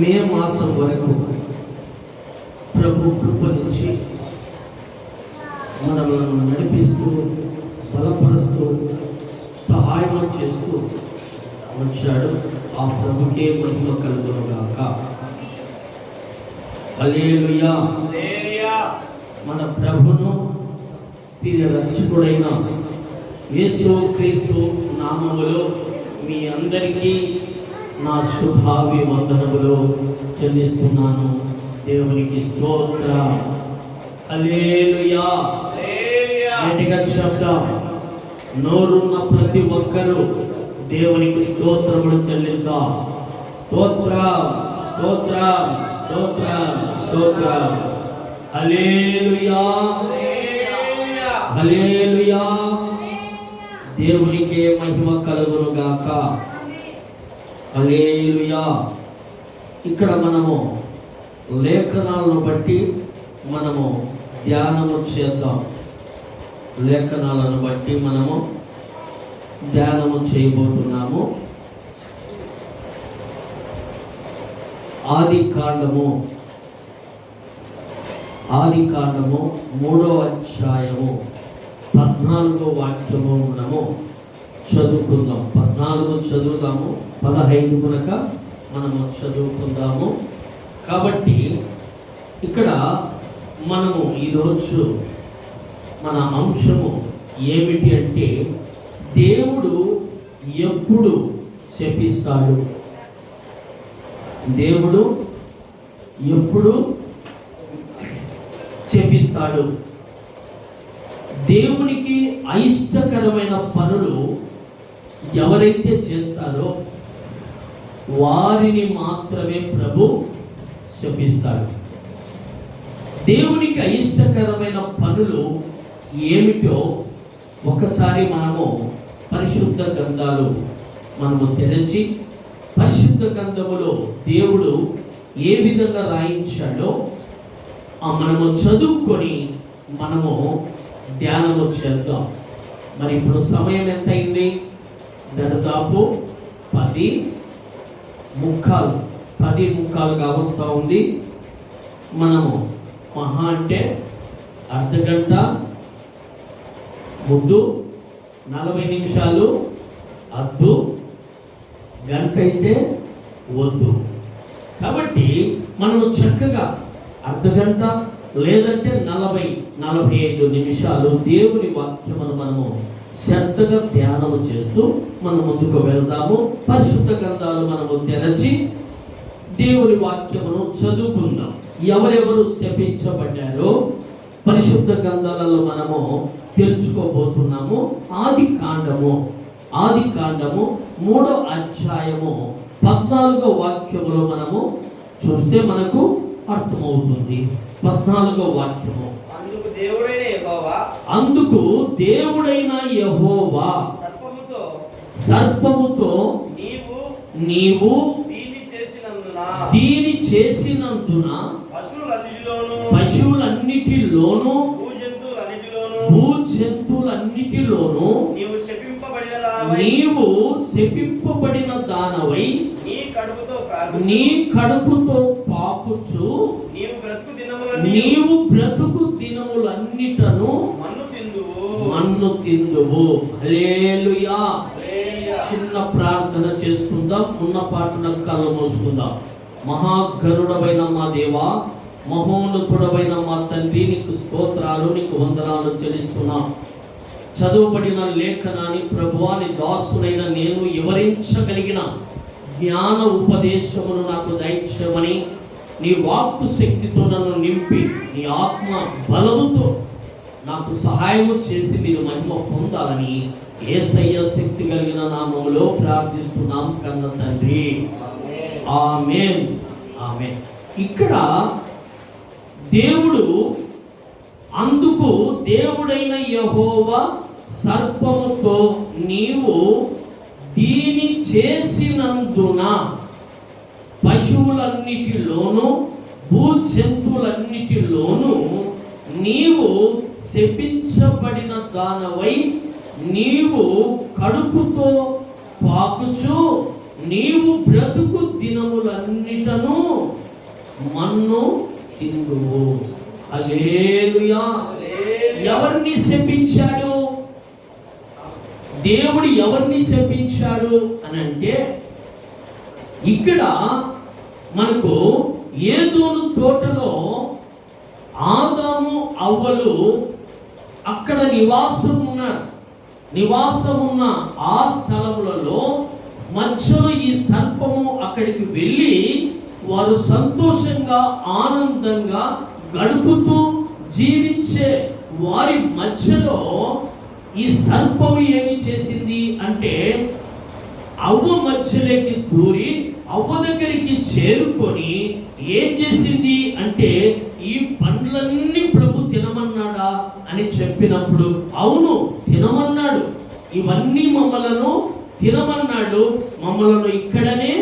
మే మాసం వరకు ప్రభు కృప నుంచి మనలను నడిపిస్తూ బలపరుస్తూ సహాయం చేస్తూ వచ్చాడు. ఆ ప్రభుకే మహిమ కలుగునుగాక. హల్లెలూయా. మన ప్రభును ప్రియ రక్షకుడైన యేసుక్రీస్తు నామములో మీ అందరికీ నా శుభాభివందనములు చెల్లిస్తున్నాను. దేవునికి స్తోత్రం. హల్లెలూయా. గట్టిగా శబ్దం. నోరున్న ప్రతి ఒక్కరూ దేవునికి స్తోత్రములు చెల్లిద్దాం. స్తోత్రం, స్తోత్రం, స్తోత్రం, స్తోత్రం. హల్లెలూయా, హల్లెలూయా. దేవునికే మహిమ కలుగునుగాక. హల్లెలూయా. ఇక్కడ మనము లేఖనాలను బట్టి మనము ధ్యానము చేద్దాం. లేఖనాలను బట్టి మనము ధ్యానము చేయబోతున్నాము. ఆది కాండము 3వ అధ్యాయము 14వ వాక్యము మనము చదువుకుందాం. 14 చదువుదాము, 15 కనుక మనము చదువుకుందాము. కాబట్టి ఇక్కడ మనము ఈరోజు మన అంశము ఏమిటి అంటే, దేవుడు ఎప్పుడు శపిస్తాడు? దేవుడు ఎప్పుడు శపిస్తాడు? దేవునికి అయిష్టకరమైన పనులు ఎవరైతే చేస్తారో వారిని మాత్రమే ప్రభు శపిస్తాడు. దేవునికి అయిష్టకరమైన పనులు ఏమిటో ఒకసారి మనము పరిశుద్ధ గ్రంథాలు మనము తెరచి, పరిశుద్ధ గ్రంథములో దేవుడు ఏ విధంగా రాయించాడో మనము చదువుకొని మనము ధ్యానము చేద్దాం. మరి ఇప్పుడు సమయం ఎంత అయింది? దాదాపు 10:15 వస్తూ ఉంది. మనము మహా అంటే అర్ధగంట ముద్దు, 40 నిమిషాలు అద్దు, గంట అయితే వద్దు. కాబట్టి మనము చక్కగా అర్ధగంట లేదంటే 40-45 నిమిషాలు దేవుని వాక్యమును మనము శ్రద్ధగా ధ్యానము చేస్తూ మనం ముందుకు వెళ్దాము. పరిశుద్ధ గ్రంథాలు మనము తెరచి దేవుని వాక్యమును చదువుకుందాం. ఎవరెవరు శపించబడ్డారో పరిశుద్ధ గ్రంథాలలో మనము తెలుసుకోబోతున్నాము. ఆది కాండము 3వ అధ్యాయము 14వ వాక్యములో మనము చూస్తే మనకు అర్థమవుతుంది. 14వ వాక్యము. అందుకు దేవుడైన యెహోవా సర్పముతో నీవు దీని చేసినందున పశువులన్నిటిలోను భూజంతువులన్నిటిలోను నీవు శపింపబడిన దానవై నీ కడుపుతో పాపుచు నీవు బ్రతుకు దినములన్నిటను మన్ను తిందువు. హల్లెలూయా. చిన్న ప్రార్థన చేసుకుందాం. ఉన్న పాటను కళ్ళు మూసుకుందాం. మహాగరుడవైన మా దేవా, మహోన్నతుడవైన మా తండ్రి, నీకు స్తోత్రాలు, నీకు వందనాలు చెల్లిస్తున్నాం. చదువుబడిన లేఖనాన్ని ప్రభువాని దాసునైన నేను వివరించగలిగిన జ్ఞాన ఉపదేశమును నాకు దయచేయమని, నీ వాక్కు శక్తితో నన్ను నింపి, నీ ఆత్మ బలముతో నాకు సహాయము చేసి మీరు మహిమ పొందాలని యేసయ్య శక్తి కలిగిన నామములో ప్రార్థిస్తున్నాం కన్న తండ్రి. ఆమేన్, ఆమేన్. ఇక్కడ దేవుడు, అందుకు దేవుడైన యెహోవా సర్పముతో నీవు దీని చేసినందున పశువులన్నిటిలోను భూజంతువులన్నిటిలోను నీవు శపించబడిన దానవై నీవు కడుపుతో పాకుచు నీవు బ్రతుకు దినములన్నిటను మన్ను తిందువు. హల్లెలూయా. ఎవరిని శపించాడు? దేవుడు ఎవరిని శపించాడు అని అంటే, ఇక్కడ మనకు ఏదోను తోటలో ఆదాము అవ్వలు అక్కడ నివాసం ఉన్న ఆ స్థలములలో మధ్యలో ఈ సర్పము అక్కడికి వెళ్ళి వారు సంతోషంగా ఆనందంగా గడుపుతూ జీవించే వారి మధ్యలో ఈ సర్పము ఏమి చేసింది అంటే, అవ్వ మధ్యలోకి దూరి అవ్వ దగ్గరికి చేరుకొని ఏం చేసింది అంటే, ఈ పండ్లన్నీ ప్రభు తినమన్నాడా అని చెప్పినప్పుడు, అవును తినమన్నాడు, ఇవన్నీ మమ్మలను తినమన్నాడు, మమ్మలను ఇక్కడనే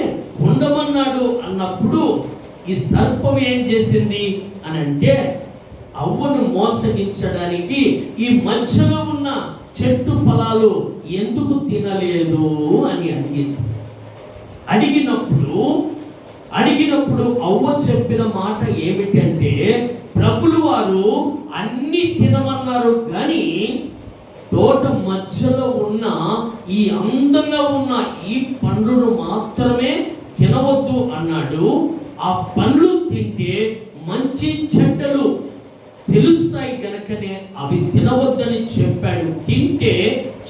ఉండమన్నాడు అన్నప్పుడు ఈ సర్పం ఏం చేసింది అని అంటే, అవ్వను మోసగించడానికి ఈ మధ్యలో ఉన్న చెట్టు ఫలాలు ఎందుకు తినలేదు అని అడిగినప్పుడు అవ్వ చెప్పిన మాట ఏమిటంటే, ప్రభులు వారు అన్ని తినమన్నారు కానీ తోట మధ్యలో ఉన్న ఈ అందంగా ఉన్న ఈ పండ్లను మాత్రమే తినవద్దు అన్నాడు. ఆ పండ్లు తింటే మంచి చెడ్డలు తెలుస్తాయి కనుకనే అవి తినవద్దని చెప్పాడు. తింటే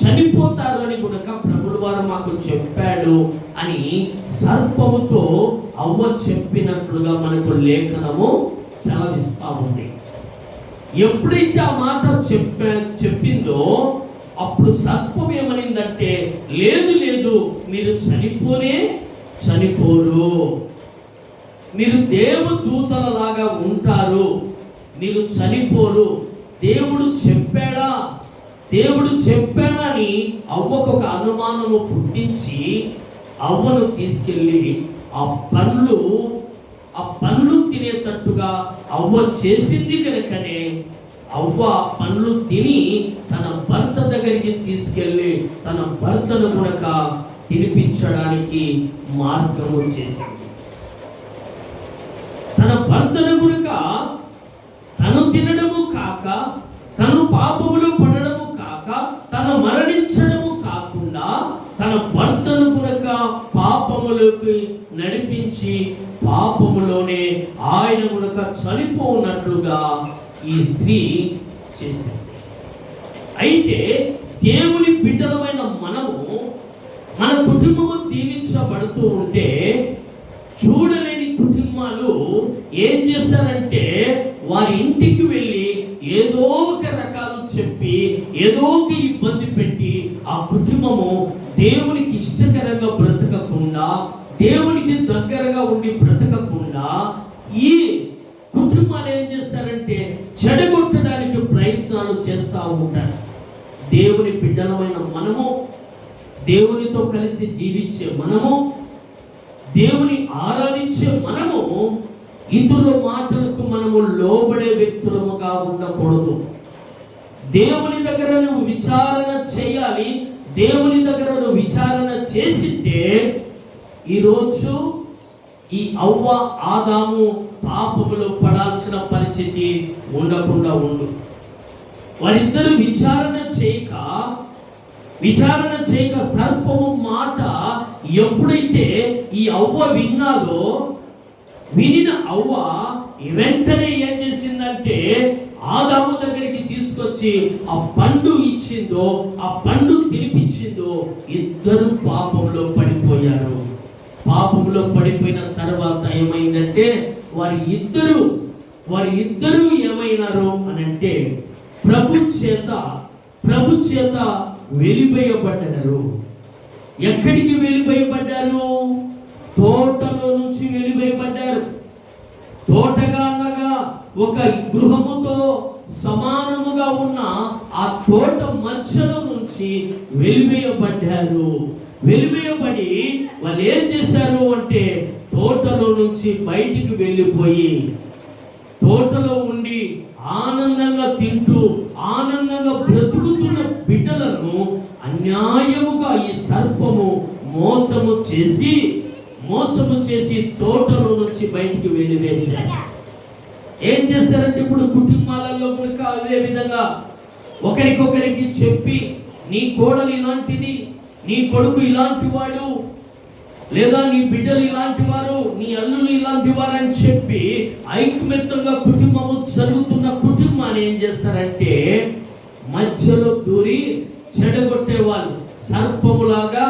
చనిపోతారు అని కనుక ప్రభువు వారు మాకు చెప్పాడు అని సర్పముతో అవ్వ చెప్పినట్లుగా మనకు లేఖనము సెలవిస్తా ఉంది. ఎప్పుడైతే ఆ మాట చెప్పిందో అప్పుడు సర్పం ఏమనిందంటే, లేదు మీరు చనిపోరు, మీరు దేవదూతలలాగా ఉంటారు, మీరు చనిపోరు, దేవుడు చెప్పాడని అవ్వకు ఒక అనుమానము పుట్టించి అవ్వను తీసుకెళ్ళి ఆ పండ్లు తినేటట్టుగా అవ్వ చేసింది కనుకనే అవ్వ పండ్లు తిని తన భర్త దగ్గరికి తీసుకెళ్ళి తన భర్తను గునక తినిపించడానికి మార్గము చేసింది. తన భర్తను గునక తను తినడము కాక, తను పాపములో పడడము కాక, తను మరణించడము కాకుండా తన భర్తను గునక పాపములోకి నడిపించి పాపములోనే ఆయన గునక చనిపోనట్లుగా ఈ స్త్రీ చేసింది. అయితే దేవుని బిడ్డలమైన మనము మన కుటుంబము దీవించబడుతూ ఉంటే చూడలేని కుటుంబాలు ఏం చేశారంటే, వారి ఇంటికి వెళ్ళి ఏదో ఒక రకాలు చెప్పి ఏదో ఒక ఇబ్బంది పెట్టి ఆ కుటుంబము దేవునికి ఇష్టకరంగా బ్రతకకుండా, దేవునికి దగ్గరగా ఉండి బ్రతకకుండా ఈ కుటుంబాలు ఏం చేస్తారంటే చెడగొట్టడానికి ప్రయత్నాలు చేస్తూ ఉంటారు. దేవుని బిడ్డలమైన మనము, దేవునితో కలిసి జీవించే మనము, దేవుని ఆరాధించే మనము ఇతరుల మాటలకు మనము లోబడే వ్యక్తులముగా ఉండకూడదు. దేవుని దగ్గర నువ్వు విచారణ చేయాలి. దేవుని దగ్గర నువ్వు విచారణ చేసింటే ఈరోజు ఈ అవ్వ ఆదాము పాపములో పడాల్సిన పరిస్థితి ఉండకుండా ఉండు. వారిద్దరు విచారణ చేయక సర్పము మాట ఎప్పుడైతే ఈ అవ్వ విన్నాదో, వినిన అవ్వ వెంటనే ఏం చేసిందంటే ఆదాము దగ్గరికి తీసుకొచ్చి ఆ పండు ఇచ్చిందో, ఆ పండు తినిపించిందో, ఇద్దరు పాపంలో పడిపోయారు. పాపంలో పడిపోయిన తర్వాత ఏమైందంటే వారి ఇద్దరు ఏమైనారు అని అంటే ప్రభు చేత వెలివేయబడ్డారు. ఎక్కడికి వెలివేయబడ్డారు? తోటలో నుంచి వెలివేయబడ్డారు. తోటగా అనగా ఒక గృహముతో సమానముగా ఉన్న ఆ తోట మధ్యలో నుంచి వెలివేయబడ్డారు. వెలివేయబడి వాళ్ళు ఏం చేశారు అంటే తోటలో నుంచి బయటికి వెళ్ళిపోయి తోటలో ఉండి ఆనందంగా తింటూ ఆనందంగా బ్రతుకుతున్న బిడ్డలను అన్యాయముగా ఈ సర్పము మోసము చేసి తోటలో నుంచి వచ్చి బయటికి వెలివేశారు. ఏం చేశారంటే ఇప్పుడు కుటుంబాలలో కూడా అదే విధంగా ఒకరికొకరికి చెప్పి, నీ కోడలు ఇలాంటిది, నీ కొడుకు ఇలాంటి వాడు, లేదా నీ బిడ్డలు ఇలాంటి వారు, నీ అల్లులు ఇలాంటి వారు అని చెప్పి ఐకమత్యంగా కుటుంబము జరుగుతున్న కుటుంబాన్ని ఏం చేస్తారంటే మధ్యలో దూరి చెడగొట్టే వాళ్ళు. సర్పములాగా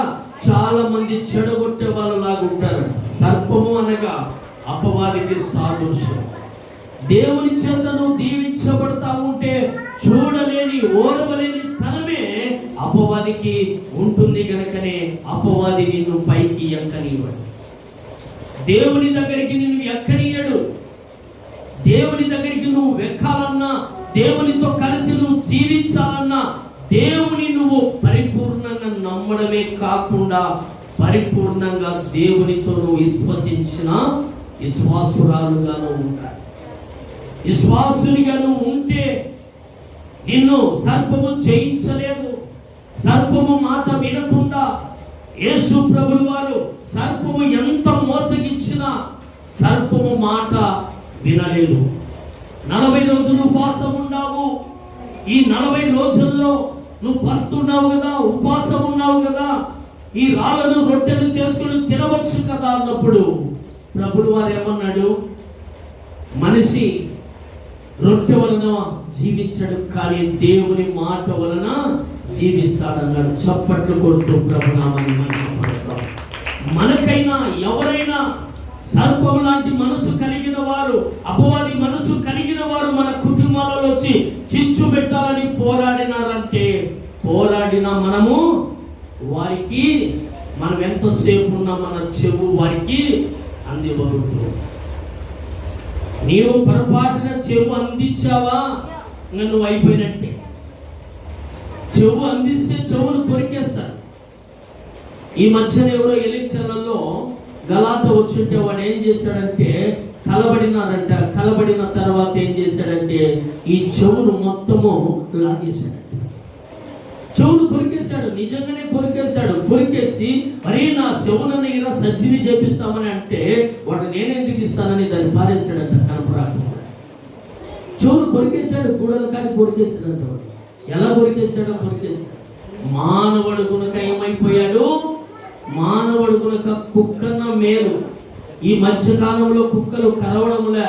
చాలా మంది చెడగొట్టే వాళ్ళు లాగా ఉంటారు. సర్పము అనగా అపవాదికి సాదృశ్యం. దేవుని చేత నువ్వు దీవించబడతా ఉంటే చూడలేని ఓరవలేని తనమే అపవాదికి ఉంటుంది కనుకనే అపవాది నిన్ను పైకి ఎక్కనివ్వడు. దేవుని దగ్గరికి నిన్ను ఎక్కనీయడు. దేవుని దగ్గరికి నువ్వు ఎక్కాలన్నా, దేవునితో కలిసి నువ్వు జీవించాలన్నా దేవుని నువ్వు పరిపూర్ణంగా నమ్మడమే కాకుండా పరిపూర్ణంగా దేవునితో నువ్వు విశ్వసించిన విశ్వాసురాలుగాను ఉంటాయి. విశ్వాసునిగా నువ్వు ఉంటే నిన్ను సర్పము జయించలేదు. సర్పము మాట వినకుండా యేసు ప్రభువు వారు సర్పము ఎంత మోసగించినా సర్పము మాట వినలేదు. 40 రోజులు ఉపవాసం ఉన్నావు. ఈ 40 రోజుల్లో నువ్వు పస్తున్నావు కదా, ఉపవాసం ఉన్నావు కదా, ఈ రాళ్ళను రొట్టెలు చేసుకుని తినవచ్చు కదా అన్నప్పుడు ప్రభువు వారు ఏమన్నాడు? మనిషి రొట్టె వలన జీవించడు, కానీ దేవుని మాట వలన జీవిస్తాడన్నాడు. చప్పట్లు కొడుతూ ప్రభునామాన్ని మహిమపడతాం. మనకైనా ఎవరైనా సర్పం లాంటి మనసు కలిగిన వారు, అపవాది మనసు కలిగిన వారు మన కుటుంబాలలో వచ్చి చిచ్చు పెట్టాలని పోరాడినారంటే పోరాడిన మనము వారికి మనం ఎంతసేపు ఉన్నా మన చెవు వారికి అందివ్వకూడదు. నీవు పొరపాటున చెవు అందించావా నువ్వు అయిపోయినట్టే. చెవు అందిస్తే చెవును కొరికేస్తారు. ఈ మధ్యన ఎవరో ఎలక్షన్లలో గలాట వచ్చుంటే వాడు ఏం చేశాడంటే కలబడినారంట. కలబడిన తర్వాత ఏం చేశాడంటే ఈ చెవును మొత్తము లాగేశాడంట. చెవును కొరికేశాడు, నిజంగానే కొరికేశాడు. కొరికేసి మరీ నా చెవునని ఇలా సర్జరీ చేపిస్తామని అంటే వాడు నేనెందుకు ఇస్తానని దాన్ని పారేశాడంట. కనపరాకుండా చెవును కొరికేశాడు. కూడలు కానీ కొరికేశాడంట. వాడు ఎలా కొరికేశాడో కొరికేశాడు. మానవుడు గునక ఏమైపోయాడు? మానవుడు గునక కుక్కన్న మేలు. ఈ మధ్యకాలంలో కుక్కలు కరవడములే,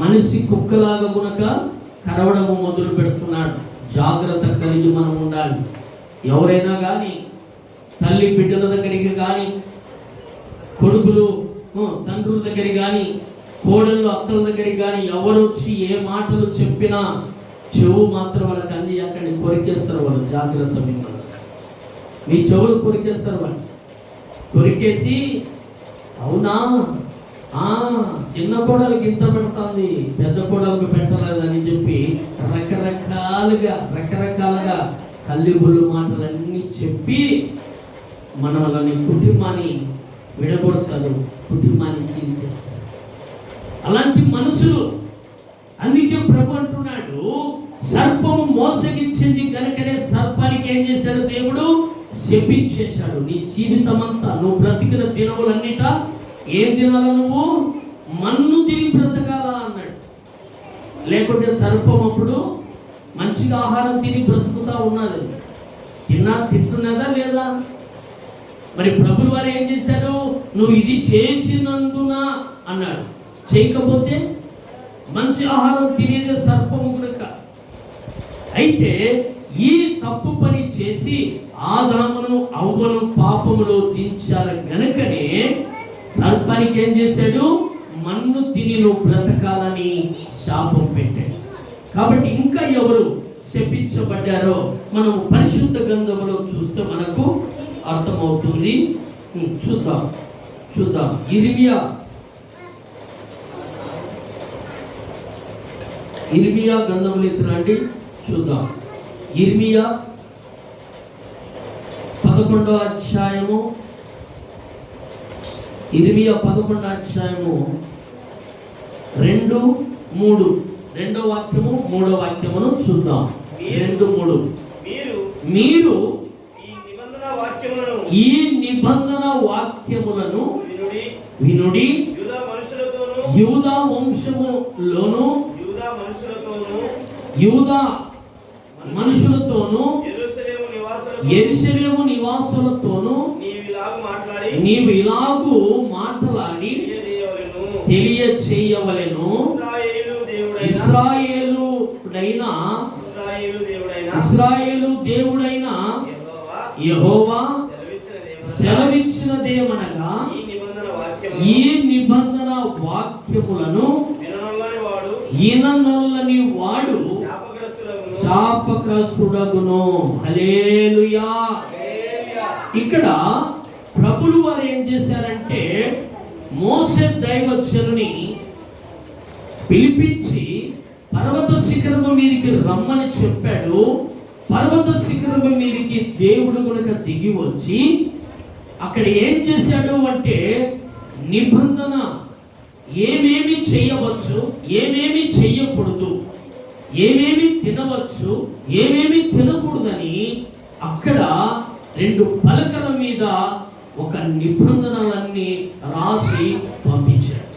మనిషి కుక్కలాగా గునక కరవడము మొదలు పెడుతున్నాడు. జాగ్రత్త కలిగి మనం ఉండాలి. ఎవరైనా కానీ తల్లి బిడ్డల దగ్గరికి కానీ, కొడుకులు తండ్రుల దగ్గరికి కానీ, కోడళ్ళు అత్తల దగ్గరికి కానీ ఎవరు వచ్చి ఏ మాటలు చెప్పినా చెవు మాత్రం వాళ్ళకి అంది అక్కడిని కొరికేస్తారు వాళ్ళు. జాగ్రత్త మిమ్మల్ని, మీ చెవులు కొరికేస్తారు వాళ్ళు. కొరికేసి అవునా చిన్న కోడలికి ఇంత పెడుతుంది, పెద్ద కోడలకు పెట్టలేదని చెప్పి రకరకాలుగా కల్లిబుల్లు మాటలన్నీ చెప్పి మనల్ని కుటుంబాన్ని విడగొడతారు, కుటుంబాన్ని చీల్చేస్తారు. అలాంటి మనుషులు. అందుకే ప్రభు అంటున్నాడు, సర్పము మోసగించింది కనుకనే సర్పానికి ఏం చేశాడు దేవుడు? శపించేశాడు. నీ జీవితం అంతా నువ్వు బ్రతికిన దినములన్నిట ఏం తినాలా? నువ్వు మన్ను తిని బ్రతకాలా అన్నాడు. లేకుంటే సర్పం అప్పుడు మంచిగా ఆహారం తిని బ్రతుకుతా ఉన్నది. తింటున్నదా లేదా? మరి ప్రభువు వారు ఏం చేశారు? నువ్వు ఇది చేసినందున అన్నాడు. చేయకపోతే మంచి ఆహారం తినేదే సర్పము కనుక. అయితే ఈ తప్పు పని చేసి ఆదామును అవ్వను పాపములో దించారు గనుకనే సర్పానికి ఏం చేశాడు? మన్ను తిని నువ్వు బ్రతకాలని శాపం పెట్టాడు. కాబట్టి ఇంకా ఎవరు శపించబడ్డారో మనం పరిశుద్ధ గ్రంథములో చూస్తే మనకు అర్థమవుతుంది. చూద్దాం ఇర్మియా గ్రంథంలోకి రండి. చూద్దాం. ఇర్మియా 11వ అధ్యాయము. ఇర్మియా 11వ అధ్యాయము 2, 3 రెండో వాక్యము 3వ వాక్యమును చూద్దాం. 2, 3 మీరు ఈ నిబంధన వాక్యములను వినుడి, యూదా మనుషులతోనూ యూదా వంశములోను యూదా మనుషులతోను యెరూషలేము నివాసులతోను నీవు ఇలాగు మాట్లాడి తెలియచేయవలెను. ఇశ్రాయేలు దేవుడైన యెహోవా సెలవిచ్చినదేమనగా, ఈ నిబంధన వాక్యములను ఈననొల్లని వాడు శాపగ్రస్తుడగును. హల్లెలూయా. ఇక్కడ ప్రభులు వారు ఏం చేశారంటే, మోసే దైవజనుని పిలిపించి పర్వత శిఖరము మీదకి రమ్మని చెప్పాడు. పర్వత శిఖరము మీదకి దేవుడు కనుక దిగి వచ్చి అక్కడ ఏం చేశాడు అంటే, నిబంధన ఏమేమి చేయవచ్చు, ఏమేమి చెయ్యకూడదు, ఏమేమి తినవచ్చు, ఏమేమి తినకూడదని అక్కడ 2 పలకల మీద ఒక నిబంధనలన్నీ రాసి పంపించాడు.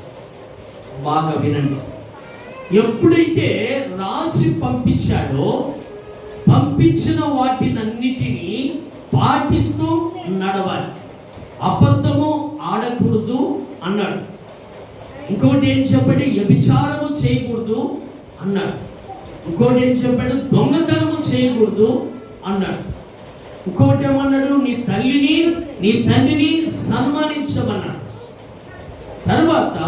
బాగా వినండి. ఎప్పుడైతే రాసి పంపించాడో, పంపించిన వాటినన్నిటినీ పాటిస్తూ నడవాలి. అబద్ధము ఆడకూడదు అన్నాడు. ఇంకోటి ఏం చెప్పాడు, వ్యభిచారము చేయకూడదు అన్నాడు. ఇంకోటి ఏం చెప్పాడు, దొంగతనము చేయకూడదు అన్నాడు. ఇంకోటి ఏమన్నాడు, నీ తల్లిని నీ తండ్రిని సన్మానించమన్నాడు. తర్వాత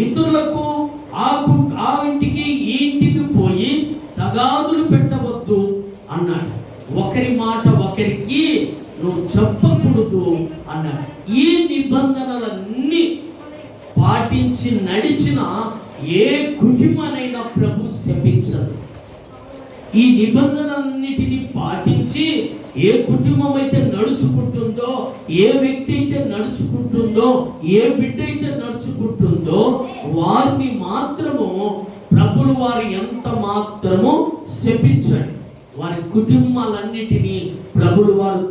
ఇతరులకు ఆ ఇంటికి ఈ ఇంటికి పోయి తగాదులు పెట్టవద్దు అన్నాడు. ఒకరి మాట ఒకరికి నువ్వు చెప్పకూడదు అన్నాడు. ఈ నిబంధనలన్నీ పాటించి నడిచిన ఏ కుటుంబానైనా ప్రభు శపించదు. ఈ నిబంధనలన్నిటిని పాటించి ఏ కుటుంబం అయితే నడుచుకుంటుందో, ఏ వ్యక్తి అయితే నడుచుకుంటుందో, ఏ బిడ్డ అయితే నడుచుకుంటుందో, వారిని మాత్రము ప్రభులు వారు ఎంత మాత్రము శపించండి. వారి కుటుంబాలన్నిటినీ ప్రభులు వారు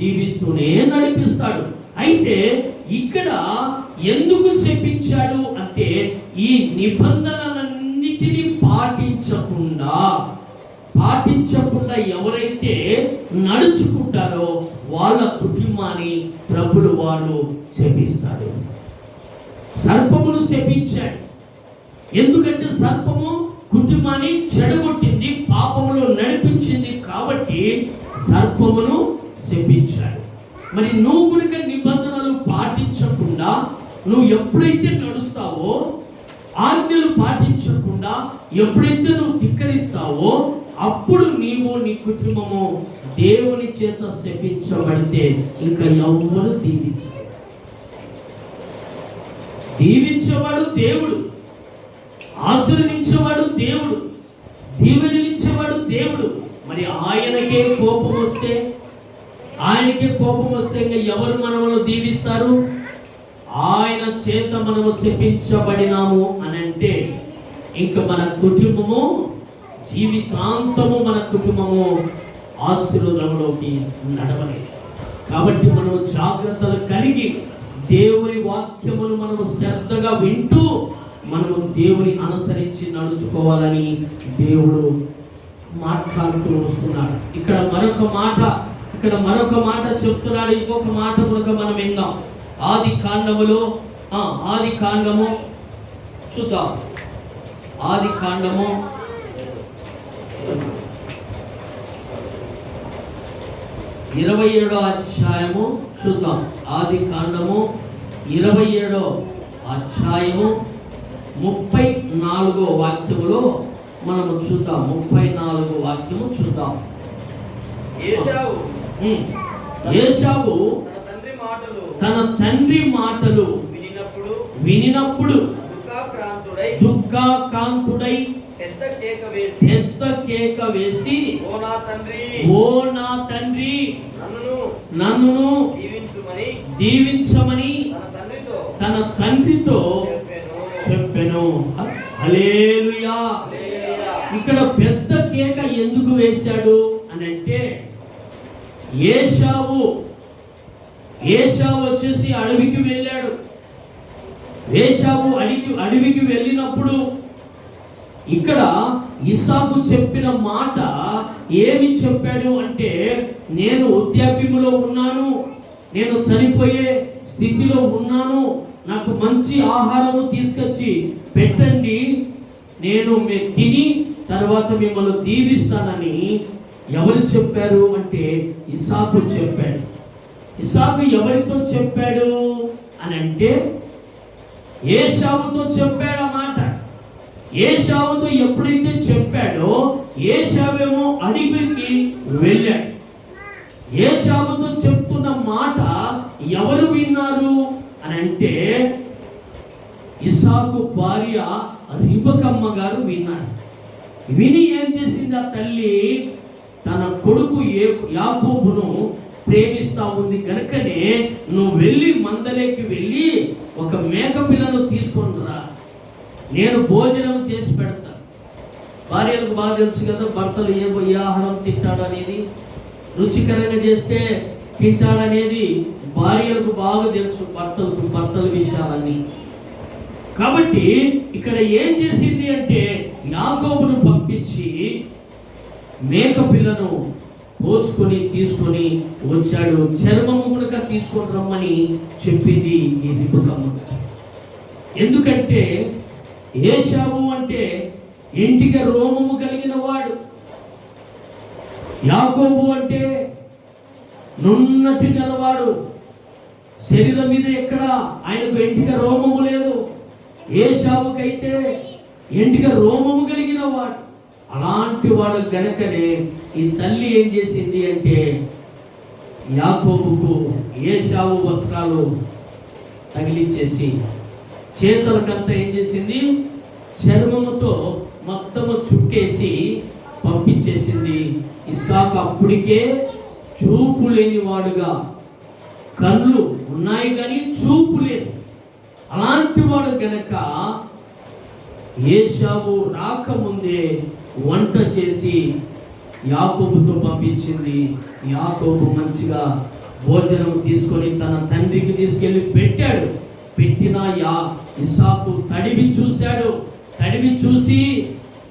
దీవిస్తూనే నడిపిస్తాడు. అయితే ఇక్కడ ఎందుకు శపించాడు అంటే, ఈ నిబంధనలన్నిటినీ పాటించకుండా ఎవరైతే నడుచుకుంటారో వాళ్ళ కుటుంబాన్ని ప్రభులు వారు శపిస్తాడు. సర్పమును శపించాడు. ఎందుకంటే సర్పము కుటుంబాన్ని చెడగొట్టింది, పాపములో నడిపించింది. కాబట్టి సర్పమును శపించాడు. మరి నువ్వు కనుక నిబంధనలు పాటించకుండా నువ్వు ఎప్పుడైతే నడుస్తావో, ఆజ్ఞలు పాటించకుండా ఎప్పుడైతే నువ్వు ధిక్కరిస్తావో, అప్పుడు నీవు నీ కుటుంబము దేవుని చేత శపించబడితే ఇంకా ఎవ్వరు దీవించేవాడు దేవుడు, ఆశీర్వదించేవాడు దేవుడు, దీవెనలిచ్చేవాడు దేవుడు. మరి ఆయనకే కోపం వస్తే ఇంకా ఎవరు మనము దీవిస్తారు? ఆయన చేత మనము శపించబడినాము అని అంటే ఇంకా మన కుటుంబము జీవితాంతము, మన కుటుంబము ఆశీర్వాదంలోకి నడవలేదు. కాబట్టి మనము జాగ్రత్తలు కలిగి దేవుని వాక్యమును మనము శ్రద్ధగా వింటూ మనము దేవుని అనుసరించి నడుచుకోవాలని దేవుడు మాట్లాడుతూ వస్తున్నాడు. ఇక్కడ మరొక మాట చెప్తున్నాడు. ఇంకొక మాట కనుక మనం విందాం. ఆది కాండము చూద్దాం. ఆది కాండము 27వ అధ్యాయము చూద్దాం. ఆది కాండము 27వ అధ్యాయము 34వ వాక్యములో మనము చూద్దాం. 34వ వాక్యము చూద్దాం. ఏశావు తన తండ్రి మాటలు వినినప్పుడు దుఃఖాక్రాంతుడై పెద్ద కేక వేసి, ఓ నా తండ్రి నన్ను దీవించమని తన తండ్రితో చెప్పెను. హల్లెలూయా. ఇక్కడ పెద్ద కేక ఎందుకు వేశాడు అని అంటే, ఏశావు వచ్చేసి అడవికి వెళ్ళాడు. ఏశావు అడవికి వెళ్ళినప్పుడు ఇక్కడ ఇస్సాకు చెప్పిన మాట ఏమి చెప్పాడు అంటే, నేను వృద్ధాప్యములో ఉన్నాను, నేను చనిపోయే స్థితిలో ఉన్నాను, నాకు మంచి ఆహారము తీసుకొచ్చి పెట్టండి, నేను తిని తర్వాత మిమ్మల్ని దీవిస్తానని ఎవరు చెప్పారు అంటే ఇస్సాకు చెప్పాడు. ఇస్సాకు ఎవరితో చెప్పాడు అని అంటే ఏశావుతో చెప్పాడు ఆ మాట. ఏశావుతో ఎప్పుడైతే చెప్పాడో ఏశావేమో అడవికి వెళ్ళాడు. ఏశావుతో చెప్తున్న మాట ఎవరు విన్నారు అని అంటే ఇస్సాకు భార్య రిబకమ్మ గారు విన్నాడు. విని ఏం చేసింది ఆ తల్లి, తన కొడుకు యాకోబును ప్రేమిస్తా ఉంది కనుకనే నువ్వు వెళ్ళి మందలేకి వెళ్ళి ఒక మేక పిల్లను తీసుకొని రా, నేను భోజనం చేసి పెడతా. భార్యలకు బాగా తెలుసు కదా, భర్తలు ఏ ఆహారం తింటాడు అనేది, రుచికరంగా చేస్తే తింటాడనేది భార్యలకు బాగా తెలుసు, భర్తల విషయాలన్నీ. కాబట్టి ఇక్కడ ఏం చేసింది అంటే యాకోబును పంపించి మేక పిల్లను కోసుకొని తీసుకొని వచ్చాడు. చర్మము కనుక తీసుకొని రమ్మని చెప్పింది ఈ రిబకమ్మ. ఎందుకంటే ఏశావు అంటే ఇంటికి రోమము కలిగిన వాడు, యాకోబు అంటే నున్నటి గలవాడు, శరీరం మీద ఎక్కడ ఆయనకు ఎంటిక రోమము లేదు. ఏశావుకైతే ఎంటిక రోమము కలిగిన వాడు. అలాంటి వాడు గనకనే ఈ తల్లి ఏం చేసింది అంటే యాకోబుకు ఏశావు వస్త్రాలు తగిలించేసి చేతులకంతా ఏం చేసింది, చర్మముతో మొత్తము చుట్టేసి పంపించేసింది. ఇస్సాకు అప్పటికే చూపు లేని వాడుగా, కళ్ళు ఉన్నాయి కానీ చూపు లేదు, అలాంటి వాడు గనక ఏశావు రాకముందే వంట చేసి యాకోబుతో పంపించింది. యాకోబు మంచిగా భోజనం తీసుకొని తన తండ్రికి తీసుకెళ్ళి పెట్టాడు. పెట్టిన ఇస్సాకు తడివి చూశాడు. తడివి చూసి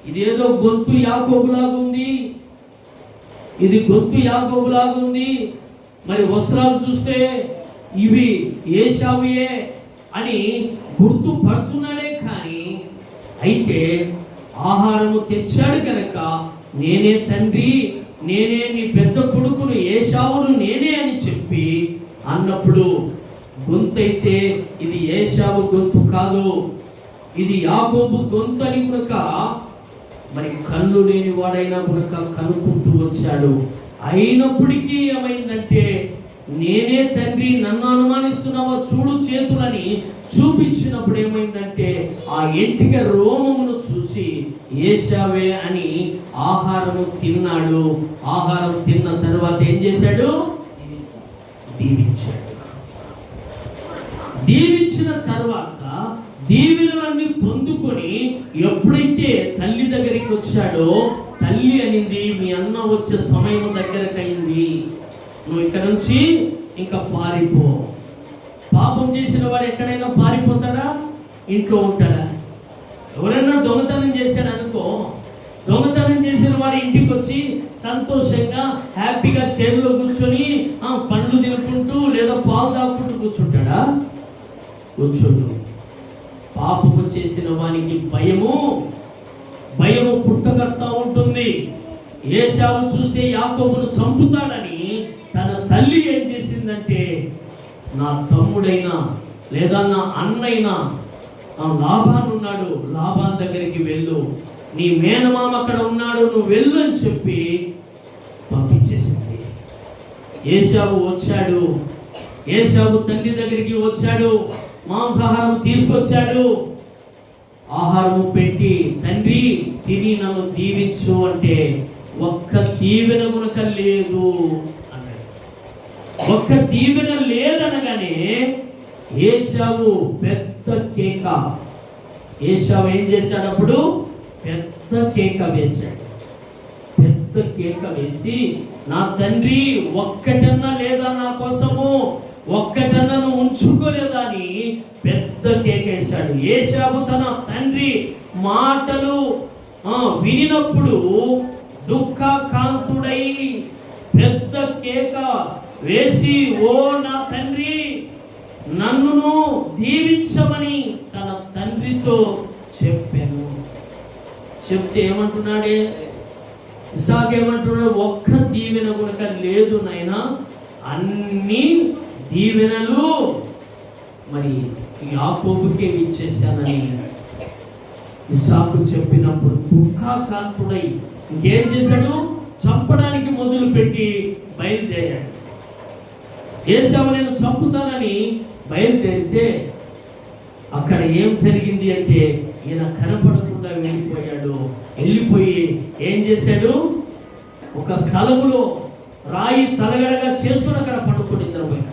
ఇదేదో గొంతు యాకోబులాగుంది, ఇది గొంతు యాకోబులాగుంది, మరి వస్త్రాలు చూస్తే ఇవి ఏశావుయే అని గుర్తుపడుతున్నాడే కానీ అయితే ఆహారము తెచ్చాడు కనుక నేనే తండ్రి, నేనే నీ పెద్ద కొడుకును ఏశావును నేనే అని చెప్పి అన్నప్పుడు గొంతైతే ఇది ఏశావు గొంతు కాదు, ఇది యాకోబు గొంతు అని కనుక మరి కళ్ళు లేని వాడైనా కనుక కనుక్కుంటూ వచ్చాడు. అయినప్పటికీ ఏమైందంటే నేనే తండ్రి, నన్ను అనుమానిస్తున్నావా చూడు చేతులని చూపించినప్పుడు ఏమైందంటే ఆ ఎంటిక రోమమును చూసి ఏశావే అని ఆహారము తిన్నాడు. ఆహారం తిన్న తర్వాత ఏం చేశాడు, దీవించాడు. దీవించిన తర్వాత దీవెనలన్నీ పొందుకొని ఎప్పుడైతే తల్లి దగ్గరికి వచ్చాడో తల్లి అనింది, మీ అన్న వచ్చే సమయం దగ్గరకైంది, నువ్వు ఇక్కడ నుంచి ఇంకా పారిపో. పాపం చేసిన వాడు ఎక్కడైనా పారిపోతాడా, ఇంట్లో ఉంటాడా? ఎవరైనా దొంగతనం చేశాడు అనుకో, దొంగతనం చేసిన వాడు ఇంటికి వచ్చి సంతోషంగా హ్యాపీగా చైర్లో కూర్చొని పండ్లు తినుకుంటూ లేదా పాలు తాగుకుంటూ కూర్చుంటాడా? కూర్చోడు. పాపము చేసిన వానికి భయము పుట్టకస్తా ఉంటుంది. ఏశావు చూసే యాకోబును చంపుతాడని తన తల్లి ఏం చేసిందంటే, నా తమ్ముడైనా లేదా నా అన్నైనా లాబాన్ ఉన్నాడు, లాబాన్ దగ్గరికి వెళ్ళు, నీ మేనమామ అక్కడ ఉన్నాడు, నువ్వు వెళ్ళు అని చెప్పి పంపించేసింది. ఏశావు వచ్చాడు, ఏశావు తండ్రి దగ్గరికి వచ్చాడు, మాంసాహారం తీసుకొచ్చాడు. ఆహారము పెట్టి తండ్రి తిని నన్ను దీవించు అంటే ఒక్క దీవెన గునక లేదు అన్నాడు. ఒక్క దీవెన లేదనగానే ఏశావు పెద్ద కేక. ఏశావు ఏం చేశాడు అప్పుడు? పెద్ద కేక వేశాడు. పెద్ద కేక వేసి, నా తండ్రి ఒక్కటన్నా లేదా నా కోసము ఒక్కటన్నను ఉంచుకోలేదా అని పెద్ద కేకేశాడు. ఏశావు తన తండ్రి మాటలు వినినప్పుడు దుఃఖాకాంతుడై పెద్ద కేక వేసి, ఓ నా తండ్రి, నన్ను దీవించమని తన తండ్రితో చెప్పాను. చెప్తే ఏమంటున్నాడే ఇస్సాకు ఏమంటున్నాడు, ఒక్క దీవెన కూడా లేదు నాయనా, అన్ని దీవెనలు మరి యాకోబుకే ఇచ్చేసానని ఇస్సాకు చెప్పినప్పుడు దుఃఖాకాంతుడై ఇంకేం చేశాడు, చంపడానికి మొదలు పెట్టి బయలుదేరాడు. ఏశావు నేను చంపుతానని బయలుదేరితే అక్కడ ఏం జరిగింది అంటే ఈయన కనపడకుండా వెళ్ళిపోయి ఏం చేశాడు, ఒక స్థలములో రాయి తలగడగా చేసుకుని అక్కడ పడుకొని నిద్రపోయాడు.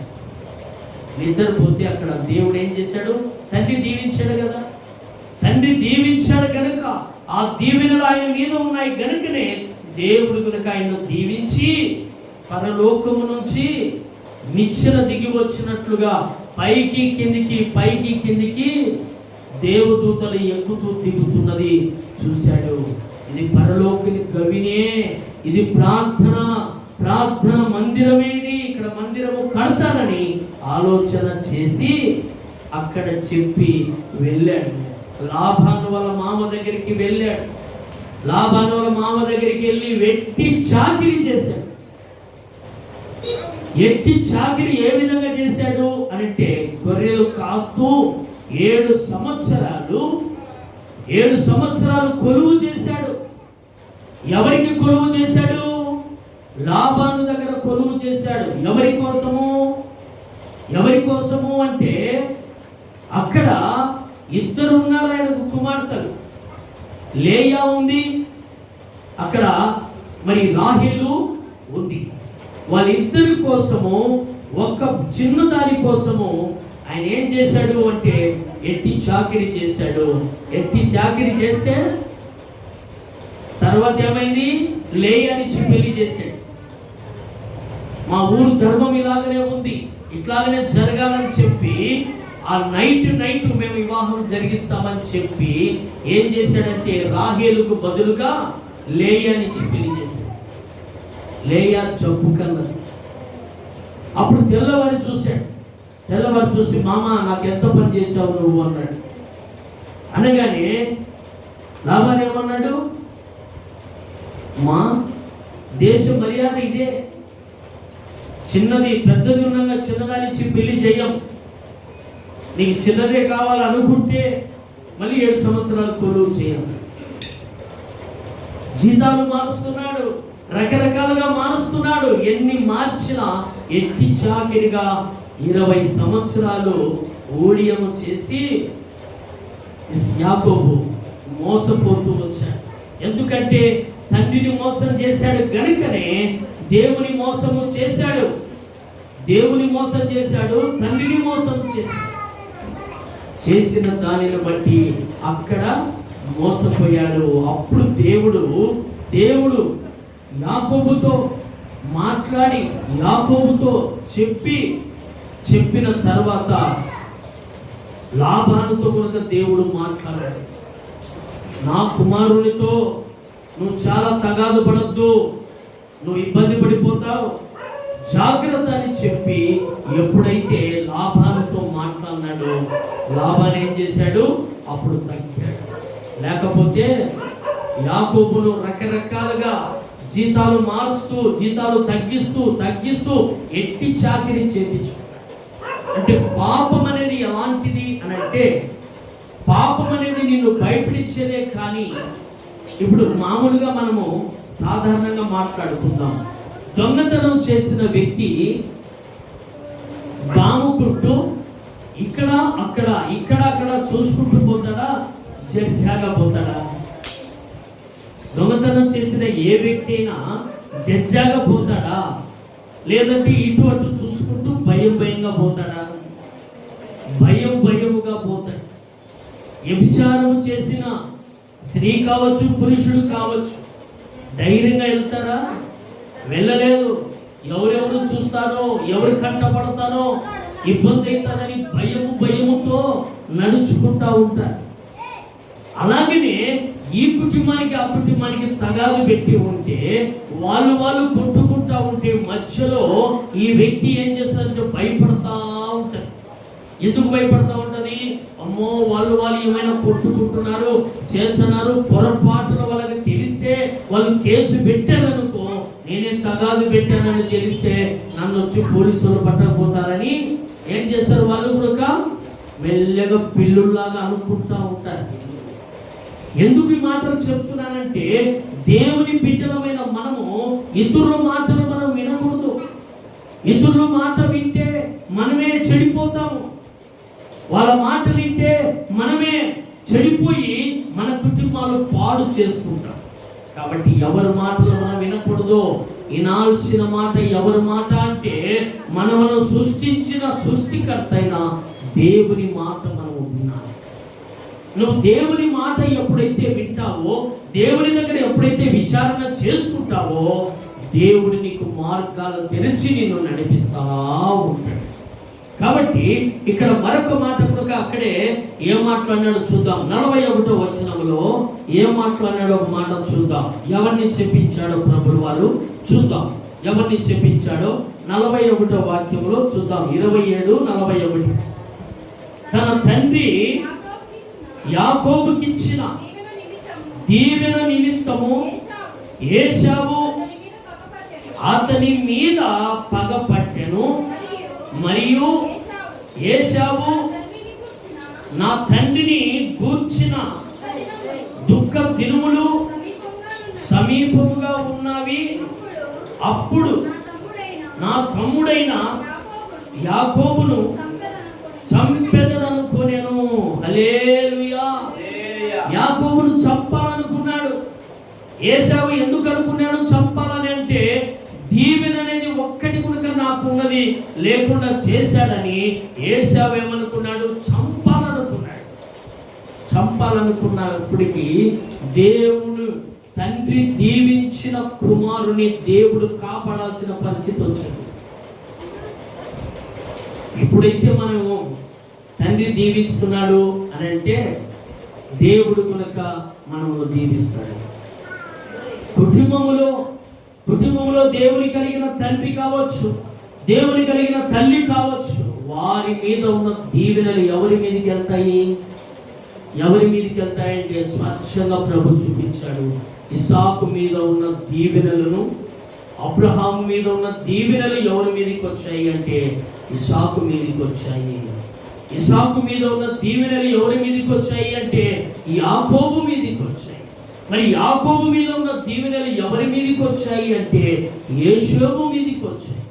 నిద్రపోతే అక్కడ దేవుడు ఏం చేశాడు, తండ్రి దీవించాడు కదా, తండ్రి దీవించాడు కనుక ఆ దీవెనలు ఆయన మీద ఉన్నాయి కనుకనే దేవుడు కనుక ఆయన్ను దీవించి పరలోకము నుంచి నిచ్చెన దిగి వచ్చినట్లుగా పైకి కిందికి దేవదూతలు ఎక్కుతూ దిగుతున్నది చూశాడు. ఇది పరలోకని గవినే, ఇది ప్రార్థన మందిరమేది, ఇక్కడ మందిరము కడతానని ఆలోచన చేసి అక్కడ చెప్పి వెళ్ళాడు. లాబాను వాళ్ళ మామ దగ్గరికి వెళ్ళాడు. లాబాను వాళ్ళ మామ దగ్గరికి వెళ్ళి వెట్టి చాకిరీ చేశాడు. ఎట్టి చాకిరీ ఏ విధంగా చేశాడు అంటే, గొర్రెలు కాస్తూ 7 సంవత్సరాలు కొలువు చేశాడు. ఎవరికి కొలువు చేశాడు? లాబాను దగ్గర కొలువు చేశాడు. ఎవరి కోసము అంటే, అక్కడ 2 ఉన్నారు ఆయనకు కుమార్తెలు. లేయా ఉంది, అక్కడ మరి రాహేలు ఉంది. వాళ్ళిద్దరి కోసము, ఒక చిన్న దాని కోసము ఆయన ఏం చేశాడు అంటే ఎట్టి చాకిరీ చేశాడు. ఎట్టి చాకిరీ చేస్తే తర్వాత ఏమైంది, లేయానిచ్చి పెళ్లి చేశాడు. మా ఊరు ధర్మం ఇలాగనే ఉంది, ఇట్లాగనే జరగాలని చెప్పి ఆ నైట్ మేము వివాహం జరిగిస్తామని చెప్పి ఏం చేశాడంటే రాహేలుకు బదులుగా లేయానిచ్చి పెళ్లి చేశాడు. లేయా జబ్బు కన్నది. అప్పుడు తెల్లవారు చూసి మామ నాకు ఎంత పని చేశావు నువ్వు అన్నాడు. అనగానే లాబాను ఏమన్నాడు, మా దేశ మర్యాద ఇదే, చిన్నది పెద్దది ఉండగా చిన్నదానిచ్చి పెళ్లి చేయం. నీకు చిన్నదే కావాలనుకుంటే మళ్ళీ 7 సంవత్సరాలు కొలువు చేయాలి. జీతాలు మారుస్తున్నాడు, రకరకాలుగా మారుస్తున్నాడు. ఎన్ని మార్చినా ఎట్టి చాకిరిగా 20 సంవత్సరాలు ఊడియము చేసి యాకోబు మోసపోతూ వచ్చాడు. ఎందుకంటే తండ్రిని మోసం చేశాడు గనుకనే దేవుని మోసము చేశాడు. తండ్రిని మోసం చేశాడు. చేసిన దానిని బట్టి అక్కడ మోసపోయాడు. అప్పుడు దేవుడు యాకోబుతో మాట్లాడి యాకోబుతో చెప్పిన తర్వాత లాబానుతో కనుక దేవుడు మాట్లాడాడు. నా కుమారునితో నువ్వు చాలా తగాదు పడద్దు, నువ్వు ఇబ్బంది పడిపోతావు, జాగ్రత్త అని చెప్పి ఎప్పుడైతే లాబానుతో మాట్లాడినాడో లాబాను ఏం చేశాడు, అప్పుడు తగ్గాడు. లేకపోతే యాకోబును రకరకాలుగా జీతాలు మారుస్తూ జీతాలు తగ్గిస్తూ ఎట్టి చాకిరీ చేపించు. అంటే పాపం అనేది ఎలాంటిది అని అంటే, పాపం అనేది నిన్ను భయపడించేదే. కానీ ఇప్పుడు మామూలుగా మనము సాధారణంగా మాట్లాడుకుందాం. దొంగతనం చేసిన వ్యక్తి దాముకుంటూ ఇక్కడ అక్కడ చూసుకుంటూ పోతాడా, జడ్జాగా పోతాడా? దొంగతనం చేసిన ఏ వ్యక్తి అయినా జడ్జాగా పోతాడా, లేదంటే ఇటు అటు చూసుకుంటూ భయంగా పోతాడా? భయముగా పోతాడు. వ్యభిచారం చేసిన స్త్రీ కావచ్చు, పురుషుడు కావచ్చు, ధైర్యంగా వెళ్తారా? వెళ్ళలేదు. ఎవరెవరు చూస్తారో, ఎవరు కంటపడతారో ఇబ్బంది అవుతుందని భయముతో నడుచుకుంటా ఉంటారు. అలాగనే ఈ కుటుంబానికి ఆ కుటుంబానికి తగాదు పెట్టి ఉంటే వాళ్ళు కొట్టుకుంటా ఉంటే మధ్యలో ఈ వ్యక్తి ఏం చేస్తారంటే భయపడతా ఉంటారు. ఎందుకు భయపడతా ఉంటది? అమ్మో వాళ్ళు ఏమైనా కొట్టుకుంటున్నారు చేస్తున్నారు, పొరపాటున వాళ్ళకి తెలిస్తే వాళ్ళు కేసు పెట్టారనుకో, నేనే తగాదు పెట్టానని తెలిస్తే నన్ను వచ్చి పోలీసులు పట్టకపోతారని ఏం చేస్తారు? వాళ్ళు కూడా మెల్లగా పిల్లుల్లాగా అనుకుంటా ఉంటారు. ఎందుకు ఈ మాటలు చెప్తున్నానంటే, దేవుని బిడ్డలమైన మనము ఇతరుల మాటలు మనం వినకూడదు. ఇతరుల మాట వింటే మనమే చెడిపోతాము. వాళ్ళ మాటలు వింటే మనమే చెడిపోయి మన కుటుంబాలు పాడు చేసుకుంటాం. కాబట్టి ఎవరి మాటలు మనం వినకూడదు. వినాల్సిన మాట ఎవరి మాట అంటే మనము సృష్టించిన సృష్టికర్త అయిన దేవుని మాట మనం వినాలి. నువ్వు దేవుని మాట ఎప్పుడైతే వింటావో, దేవుని దగ్గర ఎప్పుడైతే విచారణ చేసుకుంటావో, దేవుడు నీకు మార్గాలు తెరిచి నిన్ను నడిపిస్తా ఉంటాడు. కాబట్టి ఇక్కడ మరొక మాట కూడా అక్కడే ఏం మాట్లాడినాడో చూద్దాం. 41వ వచనంలో ఏం మాట్లాడినాడో ఒక మాట చూద్దాం. ఎవరిని చెప్పించాడో ప్రభువు వారు చూద్దాం. ఎవరిని చెప్పించాడో 41వ వాక్యంలో చూద్దాం. 27:41. తన తండ్రి యాకోబుకిచ్చిన దీవెన నిమిత్తము ఏశావు అతని మీద పగపట్టెను. మరియు ఏశావు నా తండ్రిని గూర్చిన దుఃఖ దినములు సమీపముగా ఉన్నవి. అప్పుడు నా తమ్ముడైన యాకోబును చంపెదననుకొనెను. హల్లెలూయా. యాకోబును చంపాలనుకున్నాడు. ఏశావు ఎందుకు అనుకున్నాడు చంపాలని అంటే, దీవెన అనేది ఒక్కటి కూడా నాకు ఉన్నది లేకుండా చేశాడని ఏశావు ఏమనుకున్నాడు? చంపాలనుకున్నప్పటికీ దేవుడు తండ్రి దీవించిన కుమారుని దేవుడు కాపాడాల్సిన పరిస్థితి వచ్చింది. ఎప్పుడైతే మనము తండ్రి దీవిస్తున్నాడు అని అంటే దేవుడు కనుక మనము దీవిస్తాడు. కుటుంబంలో దేవుని కలిగిన తండ్రి కావచ్చు, దేవుని కలిగిన తల్లి కావచ్చు, వారి మీద ఉన్న దీవెనలు ఎవరి మీదకి వెళ్తాయి? అంటే స్వచ్ఛంగా ప్రభు చూపించాడు. ఇసాకు మీద ఉన్న దీవెనలను, అబ్రహాము మీద ఉన్న దీవెనలు ఎవరి మీదకి వచ్చాయి అంటే ఇసాకు మీదకి వచ్చాయి. ఇసాకు మీద ఉన్న దీవెనలు ఎవరి మీదకి వచ్చాయి అంటే యాకోబు మీదకి వచ్చాయి. మరి యాకోబు మీద ఉన్న దీవెనలు ఎవరి మీదకి వచ్చాయి అంటే యేషోబు మీదకి వచ్చాయి.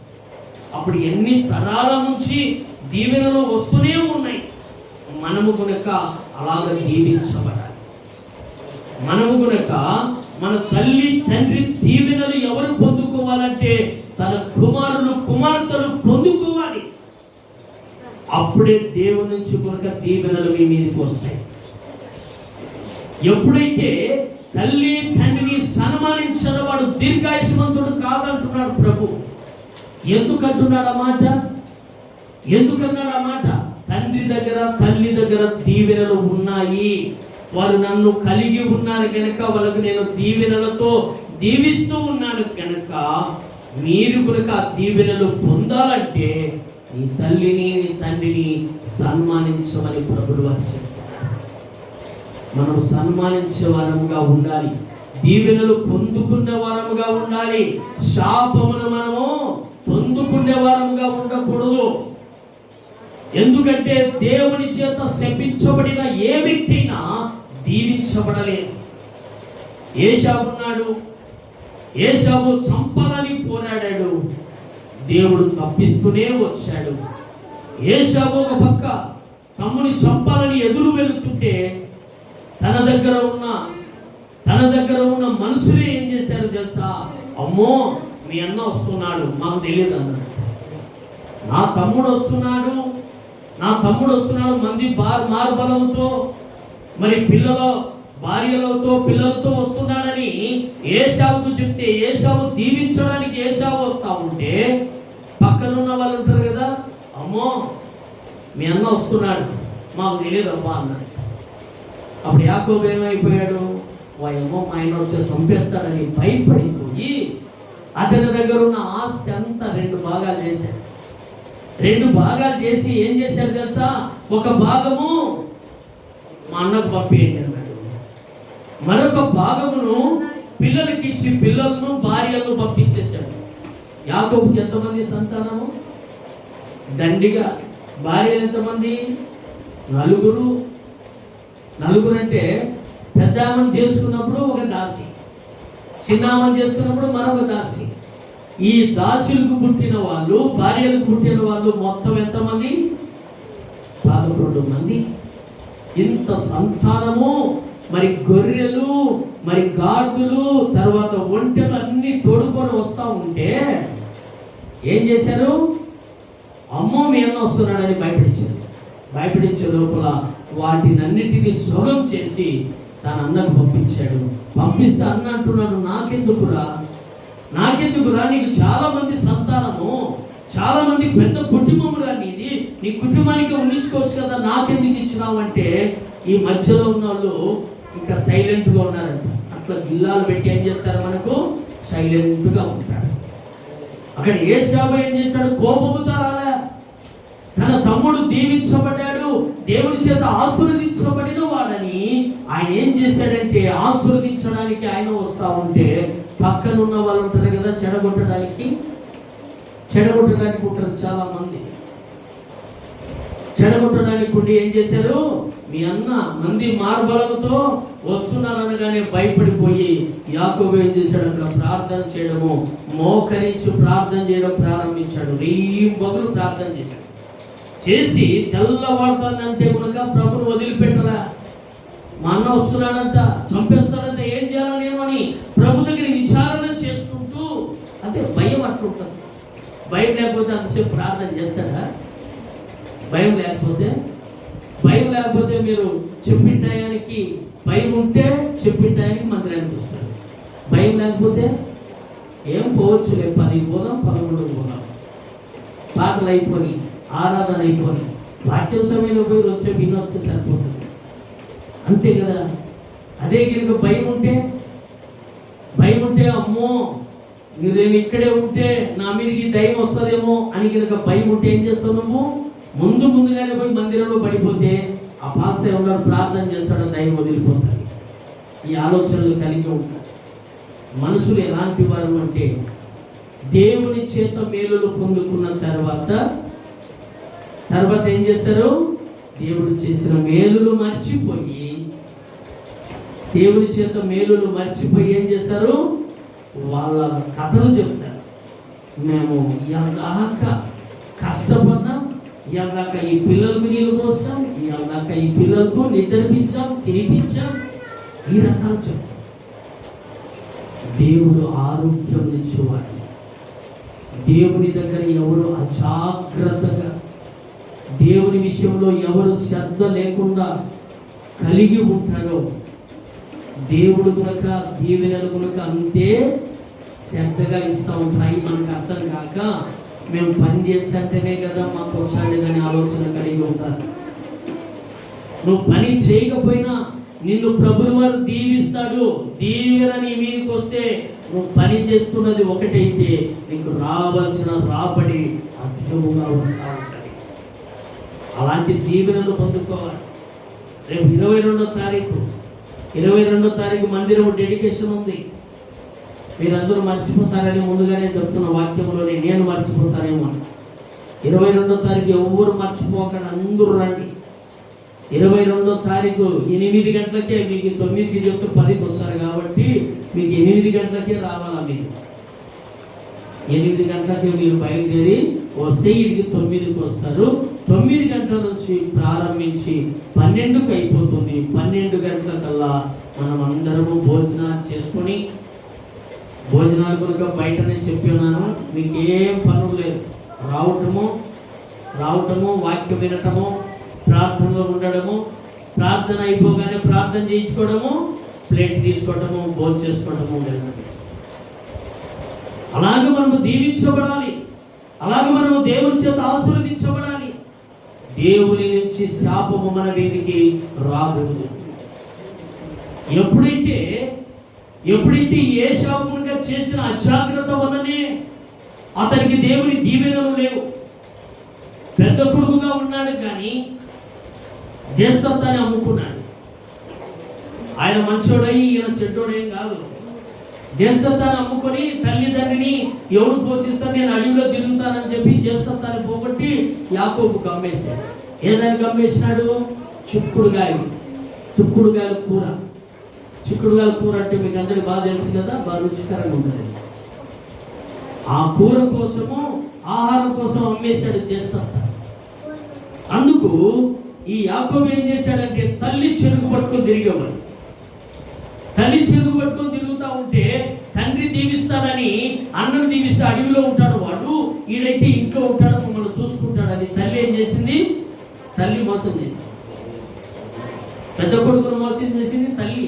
అప్పుడు ఎన్ని తరాల నుంచి దీవెనలు వస్తూనే ఉన్నాయి. మనము కనుక అలాగ దీవించబడాలి. మనము కనుక మన తల్లి తండ్రి దీవెనలు ఎవరు పొందుకోవాలంటే తన కుమారులు కుమార్తెలు పొందుకోవాలి. అప్పుడే దేవుని నుంచి కనుక దీవెనలు మీ మీదకి వస్తాయి. ఎప్పుడైతే తల్లి తండ్రిని సన్మానించిన వాడు దీర్ఘాయుష్మంతుడు కాదంటున్నాడు ప్రభు. ఎందుకన్నాడు ఆ మాట? తండ్రి దగ్గర తల్లి దగ్గర దీవెనలు ఉన్నాయి. వారు నన్ను కలిగి ఉన్నారు కనుక వాళ్ళకు నేను దీవెనలతో దీవిస్తూ ఉన్నాను కనుక మీరు కనుక దీవెనలు పొందాలంటే నీ తల్లిని నీ తండ్రిని సన్మానించమని ప్రభువు వారు చెప్తున్నారు. మనం సన్మానించే వారముగా ఉండాలి. దీవెనలు పొందుకునే వారముగా ఉండాలి. శాపమును మనము పొందుకునే వారముగా ఉండకూడదు. ఎందుకంటే దేవుని చేత శపించబడిన ఏ వ్యక్తి అయినా దీవించబడలేదు. ఏశావు చంపాలని పోరాడాడు, దేవుడు తప్పిస్తూనే వచ్చాడు. ఏశావు ఒక పక్క తమ్ముని చంపాలని ఎదురు వెళుతుంటే తన దగ్గర ఉన్న మనుషులే ఏం చేశారు తెలుసా? అమ్మో మీ అన్న వస్తున్నాడు, మాకు తెలియదు అన్నాడు. నా తమ్ముడు వస్తున్నాడు మంది మార్బలంతో మరి పిల్లలతో వస్తున్నాడని ఏశావుకు చెప్తే ఏశావు దీవించడానికి ఏశావు వస్తా ఉంటే పక్కనున్న వాళ్ళు ఉంటారు కదా, అమ్మో మీ అన్న వస్తున్నాడు, మాకు తెలియదబ్బా అన్నాడు. అప్పుడు యాకోబు ఏమైపోయాడు, వాయమ్మో మా ఆయన వచ్చి చంపేస్తాడని భయపడిపోయి అతని దగ్గర ఉన్న ఆస్తి అంతా 2 భాగాలు చేశాడు. 2 భాగాలు చేసి ఏం చేశాడు తెలుసా, ఒక భాగము మా అన్నకు పంపేయండి అన్నాడు, మరొక భాగమును పిల్లలకి ఇచ్చి పిల్లలను భార్యలను పంపించేశాడు. యాకోబుకి ఎంతమంది సంతానము, దండిగా. భార్యలు ఎంతమంది, 4. 4 అంటే పెద్ద ఆమెను చేసుకున్నప్పుడు ఒక దాసి, చిన్న ఆమెను చేసుకున్నప్పుడు మరొక దాసి. ఈ దాసులకు పుట్టిన వాళ్ళు, భార్యలకు పుట్టిన వాళ్ళు మొత్తం ఎంతమంది, 11 మంది. ఇంత సంతానము, మరి గొర్రెలు, మరి గాడిదలు, తర్వాత ఒంటెలు అన్ని తోడుకొని వస్తూ ఉంటే ఏం చేశారు, అమ్మో మీ అన్న వస్తున్నాడని భయపడించారు. భయపడించే లోపల వాటినన్నిటినీ సుగం చేసి తన అన్నకు పంపించాడు. పంపిస్తే అన్న అంటున్నాడు, నాకెందుకురా, నీకు చాలా మంది సంతానము, చాలా మంది పెద్ద కుటుంబమురా నీది, నీ కుటుంబానికి ఉండించుకోవచ్చు కదా, నాకెందుకు ఇచ్చినావు అంటే ఈ మధ్యలో ఉన్న వాళ్ళు ఇంకా సైలెంట్గా ఉన్నారంట. అట్లా గిల్లాలు పెట్టి ఏం చేస్తారు, మనకు సైలెంట్గా ఉంటారు. అక్కడ ఏశావు ఏం చేశాడు, కోపముతో రాలే. తన తమ్ముడు దీవించబడ్డాడు, దేవుని చేత ఆశీర్వదించబడిన వాడని ఆయన ఏం చేశాడంటే, ఆశీర్వదించడానికి ఆయన వస్తూ ఉంటే పక్కన ఉన్న వాళ్ళు ఉంటారు కదా, చెడగొట్టడానికి ఉంటారు చాలా మంది. చెడగొట్టడానికి ఉండి ఏం చేశారు, మీ అన్న మంది మార్బలంతో వస్తున్నారనగానే భయపడిపోయి యాకోబు ఏం చేశాడు, అక్కడ ప్రార్థన చేయడము, మోకరించి ప్రార్థన చేయడం ప్రారంభించాడు. రీంబగులు ప్రార్థన చేసి తెల్లవాడుతానంటే కనుక ప్రభుని వదిలిపెట్టరా, మా అన్న వస్తున్నాడంట, చంపేస్తాడంటే ఏం చేయాలి నేను అని ప్రభు దగ్గర విచారణ చేసుకుంటూ, అంటే భయం అట్లుంటుంది. భయం లేకపోతే అంతసేపు ప్రార్థన చేస్తాడా, భయం లేకపోతే మీరు చెప్పిన టయానికి, భయం ఉంటే చెప్పిన టయానికి మందిరానికి వస్తాడు. భయం లేకపోతే ఏం పోవచ్చులే, 10 పోదాం 11 పోదాం, పాటలు అయిపోయి ఆరాధన అయిపోయి వాక్యం సమయంలో పోయి వచ్చే వినొచ్చే సరిపోతుంది, అంతే కదా. అదే కనుక భయం ఉంటే అమ్మో నేను ఇక్కడే ఉంటే నా మీదకి దయ్యం వస్తుందేమో అని కనుక భయం ఉంటే ఏం చేస్తావు, నువ్వు ముందుగానే పోయి మందిరంలో పడిపోతే ఆ పాస్టర్ ఉన్నాడు ప్రార్థన చేస్తాడు, దయ్యం వదిలిపోతాడు. ఈ ఆలోచనలు కలిగి ఉంటారు. మనుషులు ఎలాంటి వారు అంటే, దేవుని చేత మేలులు పొందుకున్న తర్వాత ఏం చేస్తారు, దేవుడు చేసిన మేలులు మర్చిపోయి, దేవుని చేత మేలులు మర్చిపోయి ఏం చేస్తారు, వాళ్ళ కథలు చెప్తారు. మేము ఇవాళ కష్టపడ్డాం, ఇవాళ ఈ పిల్లలకు నీళ్ళు పోస్తాం, ఇవాళ ఈ పిల్లలకు నిద్రపించాం, తినిపించాం, ఈ రకాలు చెప్తాం. దేవుడు ఆరోగ్యం ఇచ్చేవాడు. దేవుని దగ్గర ఎవరు అజాగ్రత్తగా, దేవుని విషయంలో ఎవరు శ్రద్ధ లేకుండా కలిగి ఉంటారో, దేవుడు కనుక దీవెనలు కనుక అంతే శ్రద్ధగా ఇస్తూ ఉంటాయి. మనకు అర్థం కాక మేము పని చేసంటేనే కదా మాకు వచ్చాడు కానీ ఆలోచన కలిగి ఉంటారు. నువ్వు పని చేయకపోయినా నిన్ను ప్రభువు వారు దీవిస్తాడు. దీవెన నీ మీదకి వస్తే నువ్వు పని చేస్తున్నది ఒకటైతే నీకు రావాల్సిన రాబడి అధికముగా వస్తూ ఉంటుంది. అలాంటి దీవెనలు పొందుకోవాలి. రేపు 22వ తారీఖు మందిరం డెడికేషన్ ఉంది. మీరందరూ మర్చిపోతారని ముందుగానే చెప్తున్న వాక్యంలోనే నేను మర్చిపోతానేమో. 22వ తారీఖు ఎవ్వరు మర్చిపోకండి, అందరూ రండి. 22వ తారీఖు 8 గంటలకే, మీకు 9కి చెప్తూ 10కి వచ్చారు కాబట్టి మీకు 8 గంటలకే రావాలా. మీరు 8 గంటలకే మీరు బయలుదేరి వస్తే ఇది 9కి వస్తారు. 9 గంటల నుంచి ప్రారంభించి 12కి అయిపోతుంది. 12 గంటల కల్లా మనం అందరము భోజనాలు చేసుకొని, భోజనాలు కనుక బయటనే చెప్పి ఉన్నాను, మీకు ఏం పనులు లేదు. రావటము, వాక్యం వినటము, ప్రార్థనలో ఉండడము, ప్రార్థన అయిపోగానే ప్రార్థన చేయించుకోవడము, ప్లేట్ తీసుకోవటము, భోజనం చేసుకోవటము. అలాగే మనము దీవించబడాలి. అలాగే మనము దేవుని చేత ఆశీర్వదించబడాలి. దేవుని నుంచి శాపము మన వీరికి రాకూడదు. ఎప్పుడైతే ఏ శాపముగా చేసిన అజాగ్రత్త వల్లనే అతనికి దేవుని దీవెనలు లేవు. పెద్ద కొడుకుగా ఉన్నాడు కానీ జ్యేష్ఠత్వాన్ని అమ్ముకున్నాడు. ఆయన మంచోడై ఈయన చెడ్డోడేం కాదు. జ్యేష్ఠత్వాన్ని అమ్ముకొని తల్లిదండ్రిని ఎవడు పోషిస్తాను, నేను అడవిలో తిరుగుతానని చెప్పి జ్యేష్ఠత్వాన్ని పోగొట్టి యాకోబుకు అమ్మేశాడు. ఏదానికి అమ్మేసినాడు? చిక్కుడుగాయలు కూర. చిక్కుడుగాయల కూర అంటే మీకు అందరికీ బాగా తెలుసు కదా, బాగా రుచికరంగా ఉంటుంది. ఆ కూర కోసము, ఆహారం కోసం అమ్మేశాడు జ్యేష్ఠత్వ. అందుకు ఈ యాకోబు ఏం చేశాడంటే తల్లి చెరుగు పట్టుకొని తిరిగేవాడు. తల్లి చెరుగు పట్టుకొని తిరుగుతూ ఉంటే తండ్రి దీవిస్తాడని, అన్నం దీవిస్తే అడవిలో ఉంటాడు వాడు, ఈడైతే ఇంట్లో ఉంటాడు, మమ్మల్ని చూసుకుంటాడని తల్లి ఏం చేసింది? తల్లి మోసం చేసింది. పెద్ద కొడుకును మోసం చేసింది తల్లి,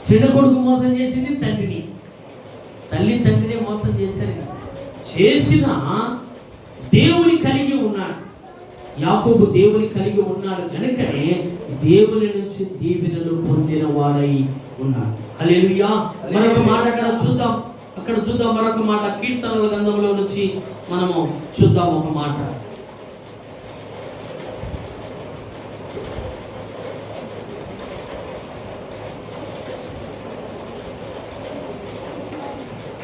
చిన్న కొడుకు మోసం చేసింది తండ్రిని. తండ్రిని మోసం చేశారు. చేసిన దేవుని కలిగి ఉన్నాడు యాకోబు, దేవుని కలిగి ఉన్నాడు కనుకనే దేవుని నుంచి దీవెనలు పొందిన వాడై ఉన్నాడు. హల్లెలూయా. మరొక మాట అక్కడ చూద్దాం మరొక మాట. కీర్తనల గ్రంథంలో నుంచి మనము చూద్దాం ఒక మాట.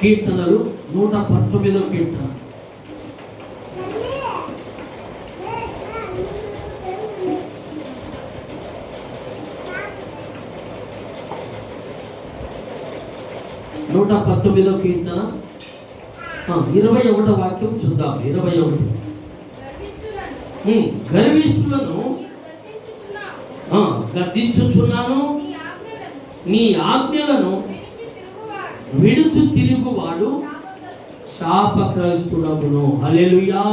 కీర్తనలు 119వ కీర్తన. నూట 19వ కీర్తన 21వ వాక్యం చూద్దాం. 21. గర్విష్ఠులను గద్దించుచున్నాను, నీ ఆజ్ఞలను విడుచు తిరుగువాడు శాపగ్రస్తుడగును. హల్లెలూయా.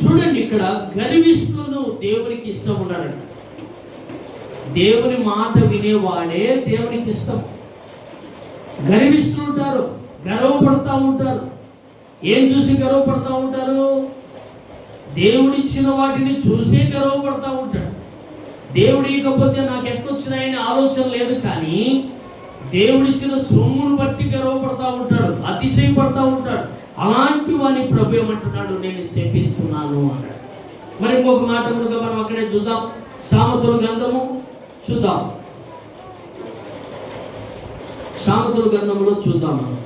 చూడండి, ఇక్కడ గర్విష్ఠులను దేవునికి ఇష్టం ఉన్నారంట. దేవుని మాట వినేవాడే దేవునికి ఇష్టం. గర్విష్ఠులు ఉంటారు, గర్వపడతా ఉంటారు. ఏం చూసి గర్వపడతా ఉంటారు? దేవుడిచ్చిన వాటిని చూసే గర్వపడతా ఉంటాడు. దేవుడు ఇకపోతే నాకు ఎట్లొచ్చినాయని ఆలోచన లేదు, కానీ దేవుడిచ్చిన సొమ్మును బట్టి గర్వపడతా ఉంటాడు, అతిశయపడతా ఉంటాడు. అలాంటి వాని ప్రభు ఏమంటున్నాడు? నేను శపిస్తున్నాను అన్నాడు. మరి ఇంకొక మాట కనుక మనం అక్కడే చూద్దాం. సామెతల గ్రంథము చూద్దాం. సామెతల గ్రంథంలో చూద్దాం మనం.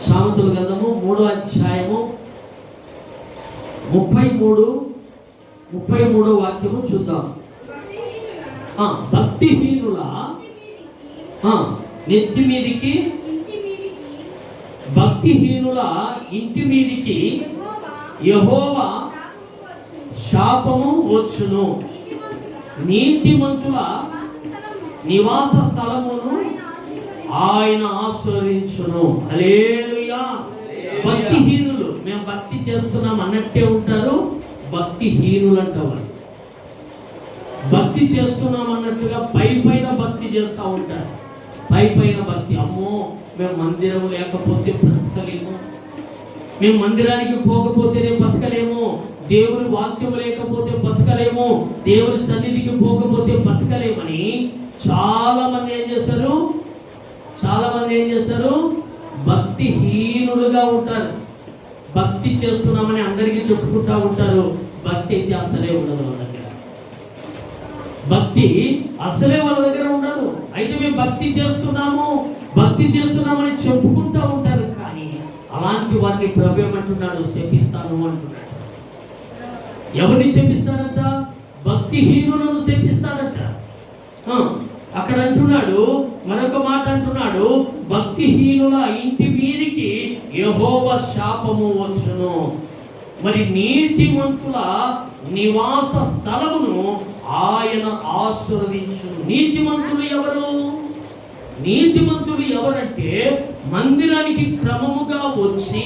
సామెతల గ్రంథము 3వ అధ్యాయము 33వ వాక్యము చూద్దాం. భక్తిహీనుల నెత్తి మీదికి, భక్తిహీనుల ఇంటి మీదికి యెహోవా శాపము వచ్చును, నీతిమంతుల నివాస స్థలమును ఆయన ఆశీర్వదించును. హల్లెలూయా. భక్తిహీనులు, మేము భక్తి చేస్తున్నాం అన్నట్టే ఉంటారు. భక్తిహీనులు అంటారు. భక్తి చేస్తున్నాం అన్నట్టుగా పైన భక్తి చేస్తూ ఉంటారు. పైన భక్తి. అమ్మో, మేము మందిరం లేకపోతే బ్రతకలేము, మేము మందిరానికి పోకపోతేనే బతకలేము, దేవుని వాక్యం లేకపోతే బతకలేము, దేవుని సన్నిధికి పోకపోతే బతకలేమని చాలా మంది ఏం చేస్తారు? భక్తిహీనులుగా ఉంటారు. భక్తి చేస్తున్నామని అందరికీ చెప్పుకుంటా ఉంటారు. భక్తి అయితే అసలే ఉండదు వాళ్ళ దగ్గర. భక్తి అసలే వాళ్ళ దగ్గర ఉండదు. అయితే మేము భక్తి చేస్తున్నామని చెప్పుకుంటా ఉంటారు. కానీ అలాంటి వారిని ప్రభు ఏమంటున్నాడు? శపిస్తాను అంటున్నాడు. ఎవరిని శపిస్తాడంట? భక్తిహీనులను శపిస్తాడంట. అక్కడ అంటున్నాడు, మరొక మాట అంటున్నాడు, భక్తిహీనుల ఇంటి మీదికి యెహోవా శాపము వచ్చును, మరి నీతిమంతుల నివాస స్థలమును ఆయన ఆశీర్వదించును. నీతిమంతులు ఎవరంటే మందిరానికి క్రమముగా వచ్చి,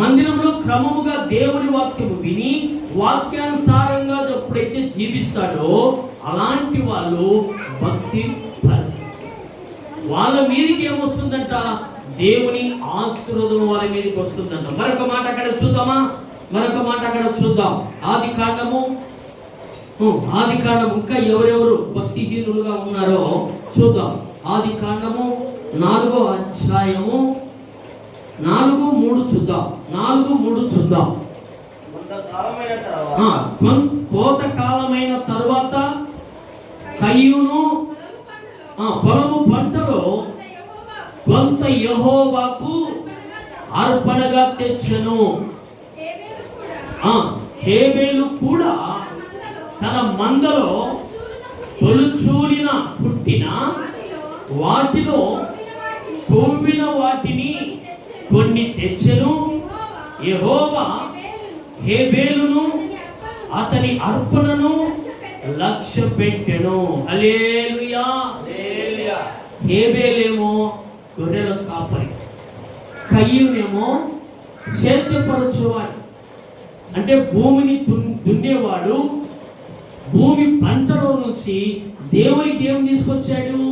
మందిరంలో క్రమముగా దేవుని వాక్యము విని వాక్యానుసారంగా ఎప్పుడైతే జీవిస్తాడో అలాంటి వాళ్ళు భక్తి. వాళ్ళ మీదకి ఏమొస్తుందంట? దేవుని ఆశీర్వాదం వారి మీదకి వస్తుందంట. మరొక మాట అక్కడ చూద్దామా? మరొక మాట అక్కడ చూద్దాం. ఆది కాండము ఇంకా ఎవరెవరు భక్తిహీనులుగా ఉన్నారో చూద్దాం. ఆది కాండము 4వ అధ్యాయము 4:3 చూద్దాం. 4:3 చూద్దాం. కోతకాలమైన తర్వాత కయ్యూను పొలము పంటలో కొంత యెహోవాకు అర్పణగా తెచ్చెను. హేబేలు కూడా తన మందలో తొలుచూలిన పుట్టిన వాటిలో కొవ్విన వాటిని కొన్ని తెచ్చెను. యెహోవా హేబేలును అతని అర్పణను లక్ష్య పెట్టెను. హల్లెలూయా. హేబేలేమో గొర్రెల కాపరి, కయ్యూనేమో సేద్యపరచువాడు, అంటే భూమిని దున్నేవాడు. భూమి పంటలో నుంచి దేవునికి ఏం తీసుకొచ్చాడు?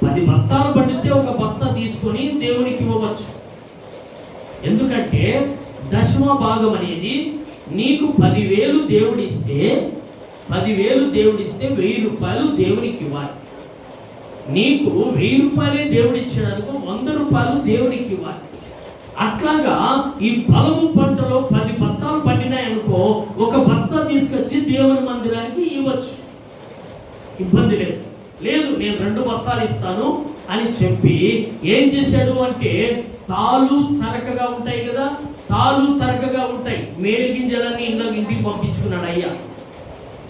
10 బస్తాలు పండితే ఒక బస్తా తీసుకొని దేవునికి ఇవ్వవచ్చు. ఎందుకంటే దశమ భాగం అనేది నీకు 10,000 దేవుడిస్తే 10,000 రూపాయలు దేవునికి ఇవ్వాలి. నీకు 1000 రూపాయలే దేవుడు ఇచ్చేందుకు 100 రూపాయలు దేవునికి ఇవ్వాలి. అట్లాగా ఈ పొలము పంటలో 10 బస్తాలు పండినాయనుకో, ఒక బస్తా తీసుకొచ్చి దేవుని మందిరానికి ఇవ్వచ్చు, ఇబ్బంది లేదు. లేదు నేను 2 బస్తాలు ఇస్తాను అని చెప్పి ఏం చేశాడు అంటే, తాలు తరకగా ఉంటాయి కదా, తాలు తరకగా ఉంటాయి, మేలు గింజలన్నీ ఇంటికి పంపించుకున్నాడు అయ్యా.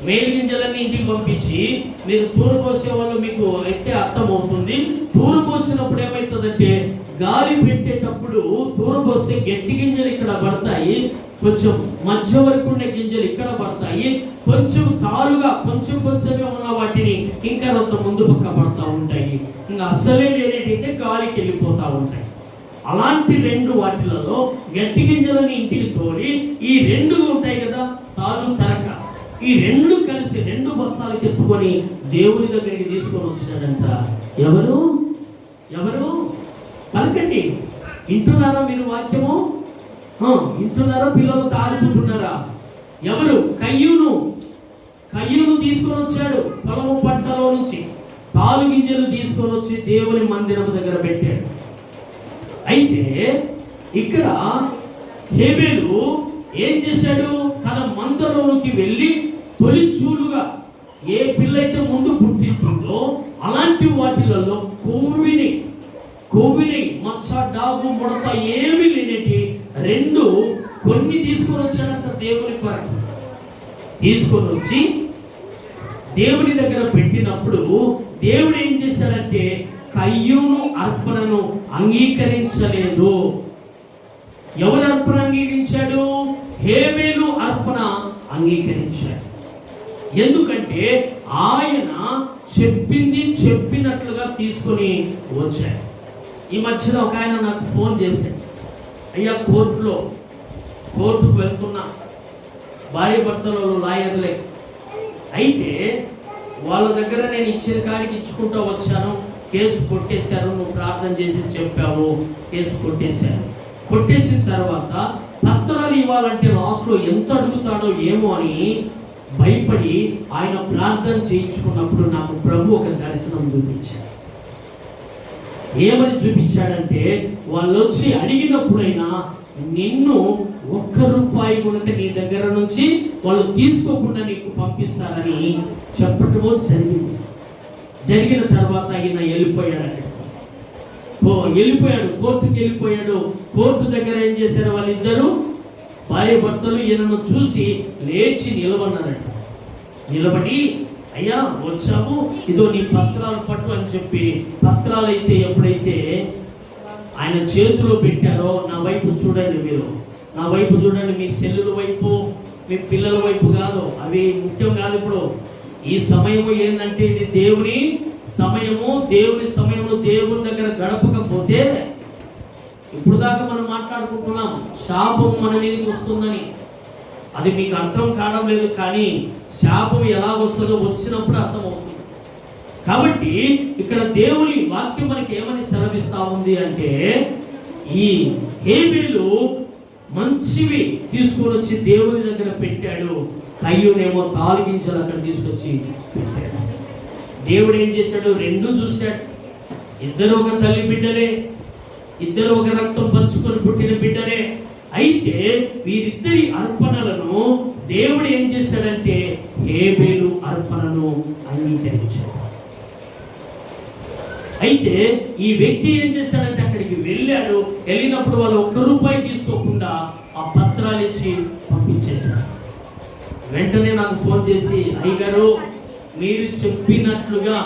మేలు గింజలన్నీ ఇంటికి పంపించి, మీరు తూరు పోసే వాళ్ళు మీకు అయితే అర్థమవుతుంది. తూరు పోసినప్పుడు ఏమవుతుందంటే, గాలి పెట్టేటప్పుడు తూరు పోస్తే గట్టి గింజలు ఇక్కడ పడతాయి, కొంచెం మధ్య వరకు ఉండే గింజలు ఇక్కడ పడతాయి, కొంచెం తాలుగా కొంచెమే ఉన్న వాటిని ఇంకా కొంత ముందు పక్క పడతా ఉంటాయి. ఇంకా అస్సలే లేనట్టయితే గాలికి వెళ్ళిపోతూ ఉంటాయి. అలాంటి 2 వాటిలలో గట్టి గింజలని ఇంటికి తోడి ఈ 2 ఉంటాయి కదా, తాలు తరక, ఈ 2 కలిసి 2 బస్తాలకు ఎత్తుకొని దేవుని దగ్గరికి తీసుకొని వచ్చాడంట. ఎవరు పలకండి. వింటున్నారా మీరు వాక్యము? వింటున్నారా? పిల్లలు తాడుకుంటున్నారా? ఎవరు? కయ్యూను తీసుకొని వచ్చాడు. పొలము పంటలో నుంచి తాలు గింజలు తీసుకొని వచ్చి దేవుని మందిరం దగ్గర పెట్టాడు. అయితే ఇక్కడ హేబేలు ఏం చేశాడు? తన మందలోనికి వెళ్ళి తొలిచూలుగా ఏ పిల్లైతే ముందు పుట్టింటుందో అలాంటి వాటిలలో కొవ్విని మచ్చ, డాగు, ముడత ఏమి లేనటి 2 కొన్ని తీసుకొని వచ్చాడంట. దేవుని కొరకు తీసుకొని వచ్చి దేవుని దగ్గర పెట్టినప్పుడు దేవుడు ఏం చేశాడంటే, కయ్యూను అర్పణను అంగీకరించలేదు. ఎవరు అర్పణ అంగీకరించాడు? హేబేలు అర్పణ అంగీకరించాడు. ఎందుకంటే ఆయన చెప్పినట్లుగా తీసుకొని వచ్చాడు. ఈ మధ్యలో ఒక ఆయన నాకు ఫోన్ చేశాడు, అయ్యా కోర్టుకు వెళ్తున్నా, భార్య భర్తలు లాయర్లే, అయితే వాళ్ళ దగ్గర నేను ఇచ్చిన కాడికి ఇచ్చుకుంటూ వచ్చాను, కేసు కొట్టేశారు, నువ్వు ప్రార్థన చేసి చెప్పావు, కేసు కొట్టేసిన తర్వాత పత్రాలు ఇవ్వాలంటే లాస్ట్లో ఎంత అడుగుతాడో ఏమో అని భయపడి ఆయన ప్రార్థన చేయించుకున్నప్పుడు నాకు ప్రభు ఒక దర్శనం చూపించాడు. ఏమని చూపించాడంటే, వాళ్ళు వచ్చి అడిగినప్పుడైనా నిన్ను 1 రూపాయి కనుక నీ దగ్గర నుంచి వాళ్ళు తీసుకోకుండా నీకు పంపిస్తారని చెప్పటమో జరిగిన తర్వాత ఆయన వెళ్ళిపోయాడు. కోర్టుకి వెళ్ళిపోయాడు. కోర్టు దగ్గర ఏం చేశారు? వాళ్ళిద్దరూ భార్య భర్తలు ఈయనను చూసి లేచి నిలబడి అయ్యా వచ్చాము, ఇదో నీ పత్రాలు పట్టు అని చెప్పి పత్రాలు అయితే ఎప్పుడైతే ఆయన చేతిలో పెట్టారో, నా వైపు చూడండి, మీరు నా వైపు చూడండి, మీ సెల్లుల వైపు, మీ పిల్లల వైపు కాదు, అవి ముఖ్యం కాదు. ఇప్పుడు ఈ సమయము ఏంటంటే ఇది దేవుని సమయము. దేవుని దగ్గర గడపకపోతే, ఇప్పుడు దాకా మనం మాట్లాడుకుంటున్నాం శాపం మన మీదకి వస్తుందని, అది మీకు అర్థం కావడం లేదు. కానీ శాపం ఎలా వస్తుందో వచ్చినప్పుడు అర్థమవుతుంది. కాబట్టి ఇక్కడ దేవుని వాక్యం మనకి ఏమని సెలవిస్తా ఉంది అంటే, ఈ హేబేలు మంచివి తీసుకొని వచ్చి దేవుని దగ్గర పెట్టాడు, కయ్యూనేమో తాలిగింజలు అక్కడ తీసుకొచ్చి పెట్టాడు. దేవుడు ఏం చేశాడు? రెండు చూశాడు. ఇద్దరు ఒక తల్లి బిడ్డలే, ఇద్దరు ఒక రక్తం పంచుకొని పుట్టిన బిడ్డలే. అయితే వీరిద్దరి అర్పణలను దేవుడు ఏం చేశాడంటే హేబేలు అర్పణను అంగీకరించాడు. అయితే ఈ వ్యక్తి ఏం చేశాడంటే అక్కడికి వెళ్ళాడు. వెళ్ళినప్పుడు వాళ్ళు ₹1 తీసుకోకుండా ఆ పత్రాలు ఇచ్చి పంపించేశారు. వెంటనే నాకు ఫోన్ చేసి, అయ్యగారు మీరు చెప్పినట్లుగా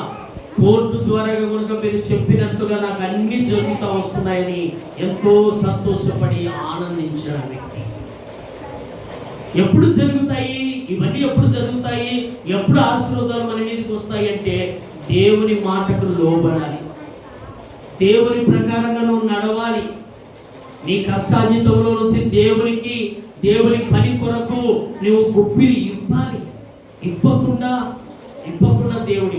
కోర్టు ద్వారా కనుక మీరు చెప్పినట్లుగా నాకు అన్ని జరుగుతూ వస్తున్నాయని ఎంతో సంతోషపడి ఆనందించాడు వ్యక్తి. ఎప్పుడు జరుగుతాయి ఇవన్నీ? ఎప్పుడు జరుగుతాయి? ఎప్పుడు ఆశీర్వాదాలు మన మీదకి వస్తాయి అంటే దేవుని మాటకు లోబడాలి, దేవుని ప్రకారంగా నువ్వు నడవాలి. నీ కష్టార్జితంలో నుంచి దేవుని పని కొరకు నువ్వు గుప్పిలి ఇవ్వాలి. ఇప్పకుండా దేవుడి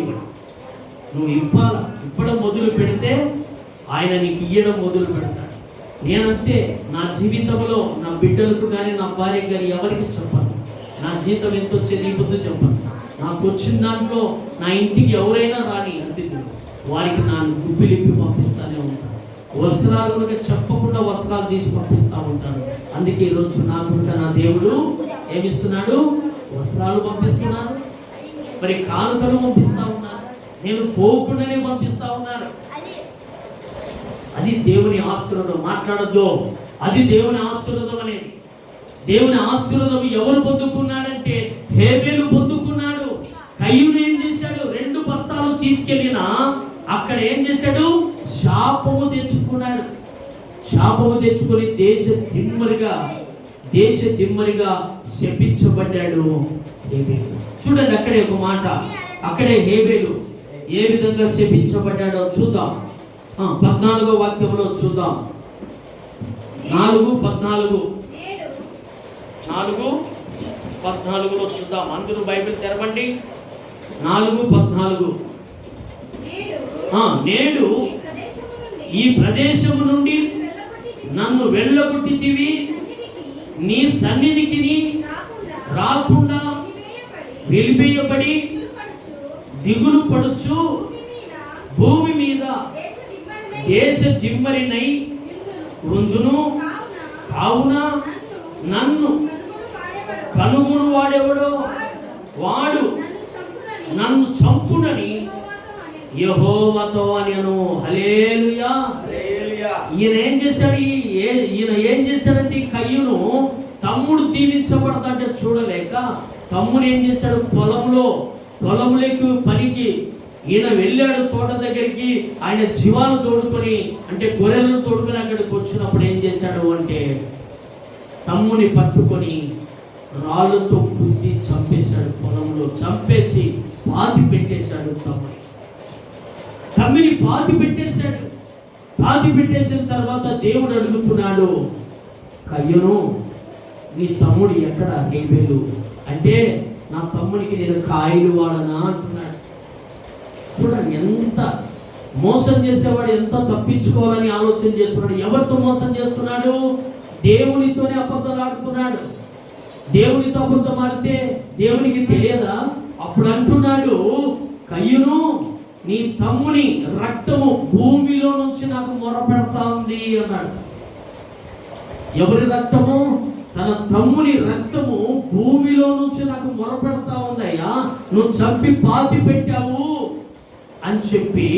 నువ్వు ఇప్పడం మొదలు పెడితే ఆయన నీకు ఇయ్యడం మొదలు పెడతాడు. నేనంతే, నా జీవితంలో నా బిడ్డలకు కానీ నా భార్యకు కానీ ఎవరికి చెప్పను. నా జీతం ఎంత వచ్చేది ఈ పొద్దు చెప్పను. నాకు వచ్చిన దాంట్లో నా ఇంటికి ఎవరైనా రాని అతిథులు వారికి నా గుప్పిలిప్పి పంపిస్తానే ఉంటాను. వస్త్రాలు కనుక చెప్పకుండా వస్త్రాలు తీసి పంపిస్తూ ఉంటాను. అందుకే ఈరోజు నాకు కనుక నా దేవుడు ఏమిస్తున్నాడు? వస్త్రాలు పంపిస్తున్నాను, మరి కానుకలు పంపిస్తా ఉన్నారు, నేను పోకుండానే పంపిస్తా ఉన్నారు. అది దేవుని ఆశీర్వాదం. మాట్లాడద్దు, అది దేవుని ఆశీర్వాదం అనేది. దేవుని ఆశీర్వాదం ఎవరు పొందుకున్నాడంటే హేబేలు పొందుకున్నాడు. కయ్యూను ఏం చేశాడు? 2 బస్తాలు తీసుకెళ్ళినా అక్కడ ఏం చేశాడు? శాపము తెచ్చుకున్నాడు. శాపము తెచ్చుకొని దేశ దిమ్మరిగా శపించబడ్డాడు హేబేలు. చూడండి అక్కడే ఒక మాట, అక్కడే హేబేలు ఏ విధంగా శపించబడ్డాడో చూద్దాం. 14వ వాక్యంలో చూద్దాం. 4:14 చూద్దాం. అందరూ బైబిల్ తెరవండి. 4:14. నేడు ఈ ప్రదేశము నుండి నన్ను వెళ్ళగొట్టితివి, నీ సన్నిధికి రాకుండా వెలివేయబడి దిగులు పడుచు భూమి మీద దేశ దిమ్మరినై ఉందును. కావున నన్ను కనుగొను వాడెవడో వాడు నన్ను చంపునని యెహోవాతో అనెను. హల్లెలూయా. ఈయన ఏం చేశాడంటే కయ్యూను తమ్ముడు దీవించబడతాంటే చూడలేక తమ్ముడు ఏం చేశాడు? పొలంలోకి పనికి ఈయన వెళ్ళాడు. తోట దగ్గరికి ఆయన జీవాలు తోడుకొని, అంటే గొర్రెలను తోడుకొని అక్కడికి వచ్చినప్పుడు ఏం చేశాడు అంటే తమ్ముని పట్టుకొని రాళ్ళతో గుద్ది చంపేశాడు. పొలంలో చంపేసి పాతి పెట్టేశాడు. తమ్మిని పాతి పెట్టేసిన తర్వాత దేవుడు అడుగుతున్నాడు, కయ్యూను నీ తమ్ముడు ఎక్కడ? హేబేలు అంటే నా తమ్మునికి నేను కాయలు వాడనా అంటున్నాడు. చూడండి ఎంత మోసం చేసేవాడు, ఎంత తప్పించుకోవాలని ఆలోచన చేస్తున్నాడు. ఎవరితో మోసం చేస్తున్నాడు? దేవునితోనే అబద్ధాలు ఆడుతున్నాడు. దేవునితో అబద్ధం ఆడితే దేవునికి తెలియదా? అప్పుడు అంటున్నాడు, కయ్యూను నీ తమ్ముని రక్తము భూమిలో నుంచి నాకు మొరపెడతా ఉంది అన్నాడు. ఎవరి రక్తము? తన తమ్ముని రక్తము భూమిలో నుంచి నాకు మొరపెడతా ఉందయ్యా, నువ్వు చంపి పాతి పెట్టావు అని చెప్పి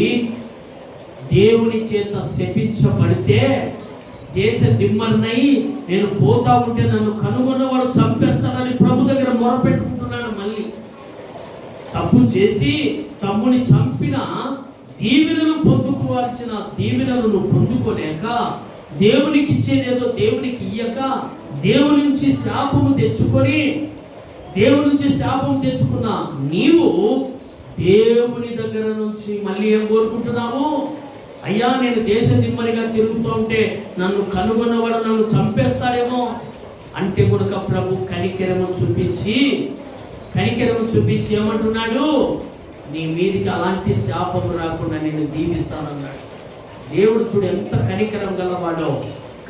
దేవుని చేత శపించబడితే దేశ దిమ్మన్నై నేను పోతా ఉంటే నన్ను కనుగొన్నవాడు చంపేస్తానని ప్రభు దగ్గర మొరపెట్టుకుంటున్నాడు. మళ్ళీ తప్పు చేసి తమ్ముని చంపిన దీవెనలు పొందుకోవాల్సిన దీవెనలను పొందుకోలేక దేవునికి ఇచ్చేదేదో దేవునికి ఇయ్యక దేవుని నుంచి శాపము తెచ్చుకున్న నీవు దేవుని దగ్గర నుంచి మళ్ళీ ఏం కోరుకుంటున్నావు? అయ్యా నేను దేశ దిమ్మరిగా తిరుగుతూ ఉంటే నన్ను కనుగొన్నవాడు నన్ను చంపేస్తాడేమో అంటే కనుక ప్రభు కనికరము చూపించి ఏమంటున్నాడు? నీ మీదికి అలాంటి శాపము రాకుండా నేను దీవిస్తానన్నాడు. దేవుడు చూడు ఎంత కనికరం గలవాడో.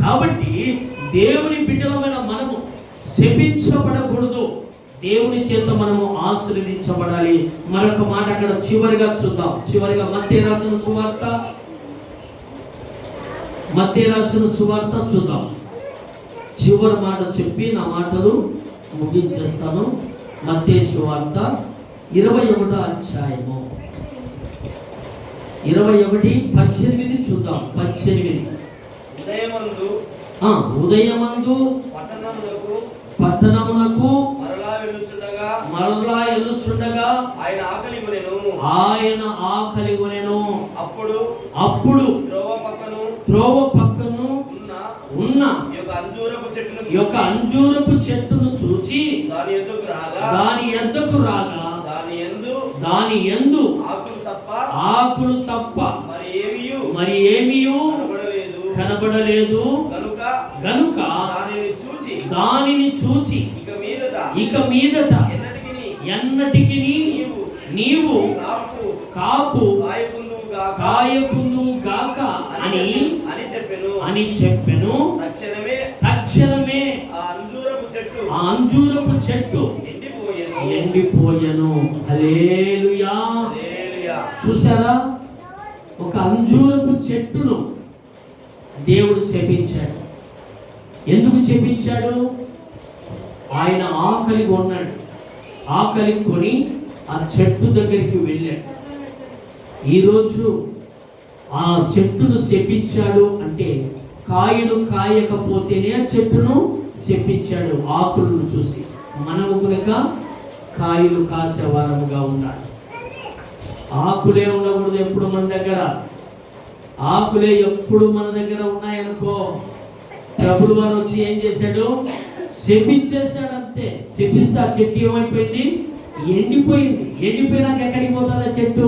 కాబట్టి దేవుని బిడ్డలమైన మనము శపించబడకూడదు, దేవుని చేత మనము ఆశీర్వదించబడాలి. మరొక మాట అక్కడ చివరిగా చూద్దాం. చివరిగా మత్తయి రాసిన సువార్త చూద్దాం. చివరి మాట చెప్పి నా మాటలు ముగించేస్తాను. మత్తయి సువార్త 21వ అధ్యాయము 21:18 చూద్దాం. 18 ఉదయమందు పట్టణమునకు మరలా వెళ్ళుచుండగా ఆయన ఆకలి కొనెను. అప్పుడు త్రోవ పక్కను ఉన్న యొక్క అంజూరపు చెట్టును చూచి దాని యొద్దకు రాగా దాని యందు ఆకులు తప్ప మరి ఏమీయు కనబడలేదు. గనుక దానిని చూచి ఇక మీదట ఎన్నటికి నీవు కాపు కాయకుందు గాక అని చెప్పెను. తక్షణమే ఆ అంజూరపు చెట్టు ఎండిపోయెను. హల్లెలూయా. చూసారా, ఒక అంజూరపు చెట్టును దేవుడు చెప్పించాడు. ఎందుకు చెప్పించాడు? ఆయన ఆకలి కొన్నాడు. ఆకలి కొని ఆ చెట్టు దగ్గరికి వెళ్ళాడు. ఈరోజు ఆ చెట్టును శపించాడు అంటే కాయలు కాయకపోతేనే ఆ చెట్టును శపించాడు. ఆకులను చూసి మనము కనుక కాయలు కాసేవారముగా ఉండాలి. ఆకులే ఉండకూడదు ఎప్పుడు మన దగ్గర. ఆకులే ఎప్పుడు మన దగ్గర ఉన్నాయనుకో, ప్రభువు వారు వచ్చి ఏం చేశాడు? శపించేశాడు అంతే. శపిస్తే ఆ చెట్టు ఏమైపోయింది? ఎండిపోయింది. ఎండిపోయినాక ఎక్కడికి పోతుంది ఆ చెట్టు?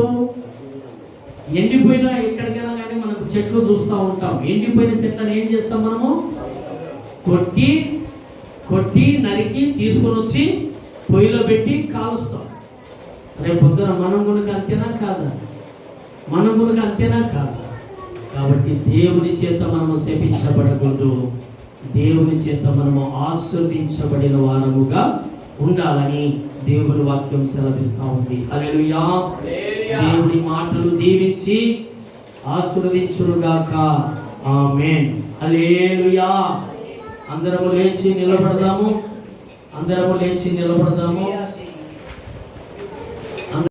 ఎండిపోయినా ఎక్కడికైనా కానీ మనకు చెట్లు చూస్తూ ఉంటాం. ఎండిపోయిన చెట్లను ఏం చేస్తాం? మనము కొట్టి నరికి తీసుకొని వచ్చి పొయ్యిలో పెట్టి కాలుస్తాం. రేపు పొద్దున మనం గురికి అంతేనా కాదా? మన గురికి అంతేనా కాదా? కాబట్టి దేవుని చేత మనము శపించబడకూడదు, దేవుని చేత మనము ఆశీర్వదించబడిన వారముగా ఉండాలని దేవుని వాక్యం సెలవిస్తూ ఉంది. హల్లెలూయా. దేవుని మాటలు దీవించి ఆశీర్వదించునుగాక. ఆమేన్. హల్లెలూయా. అందరము లేచి నిలబడదాము.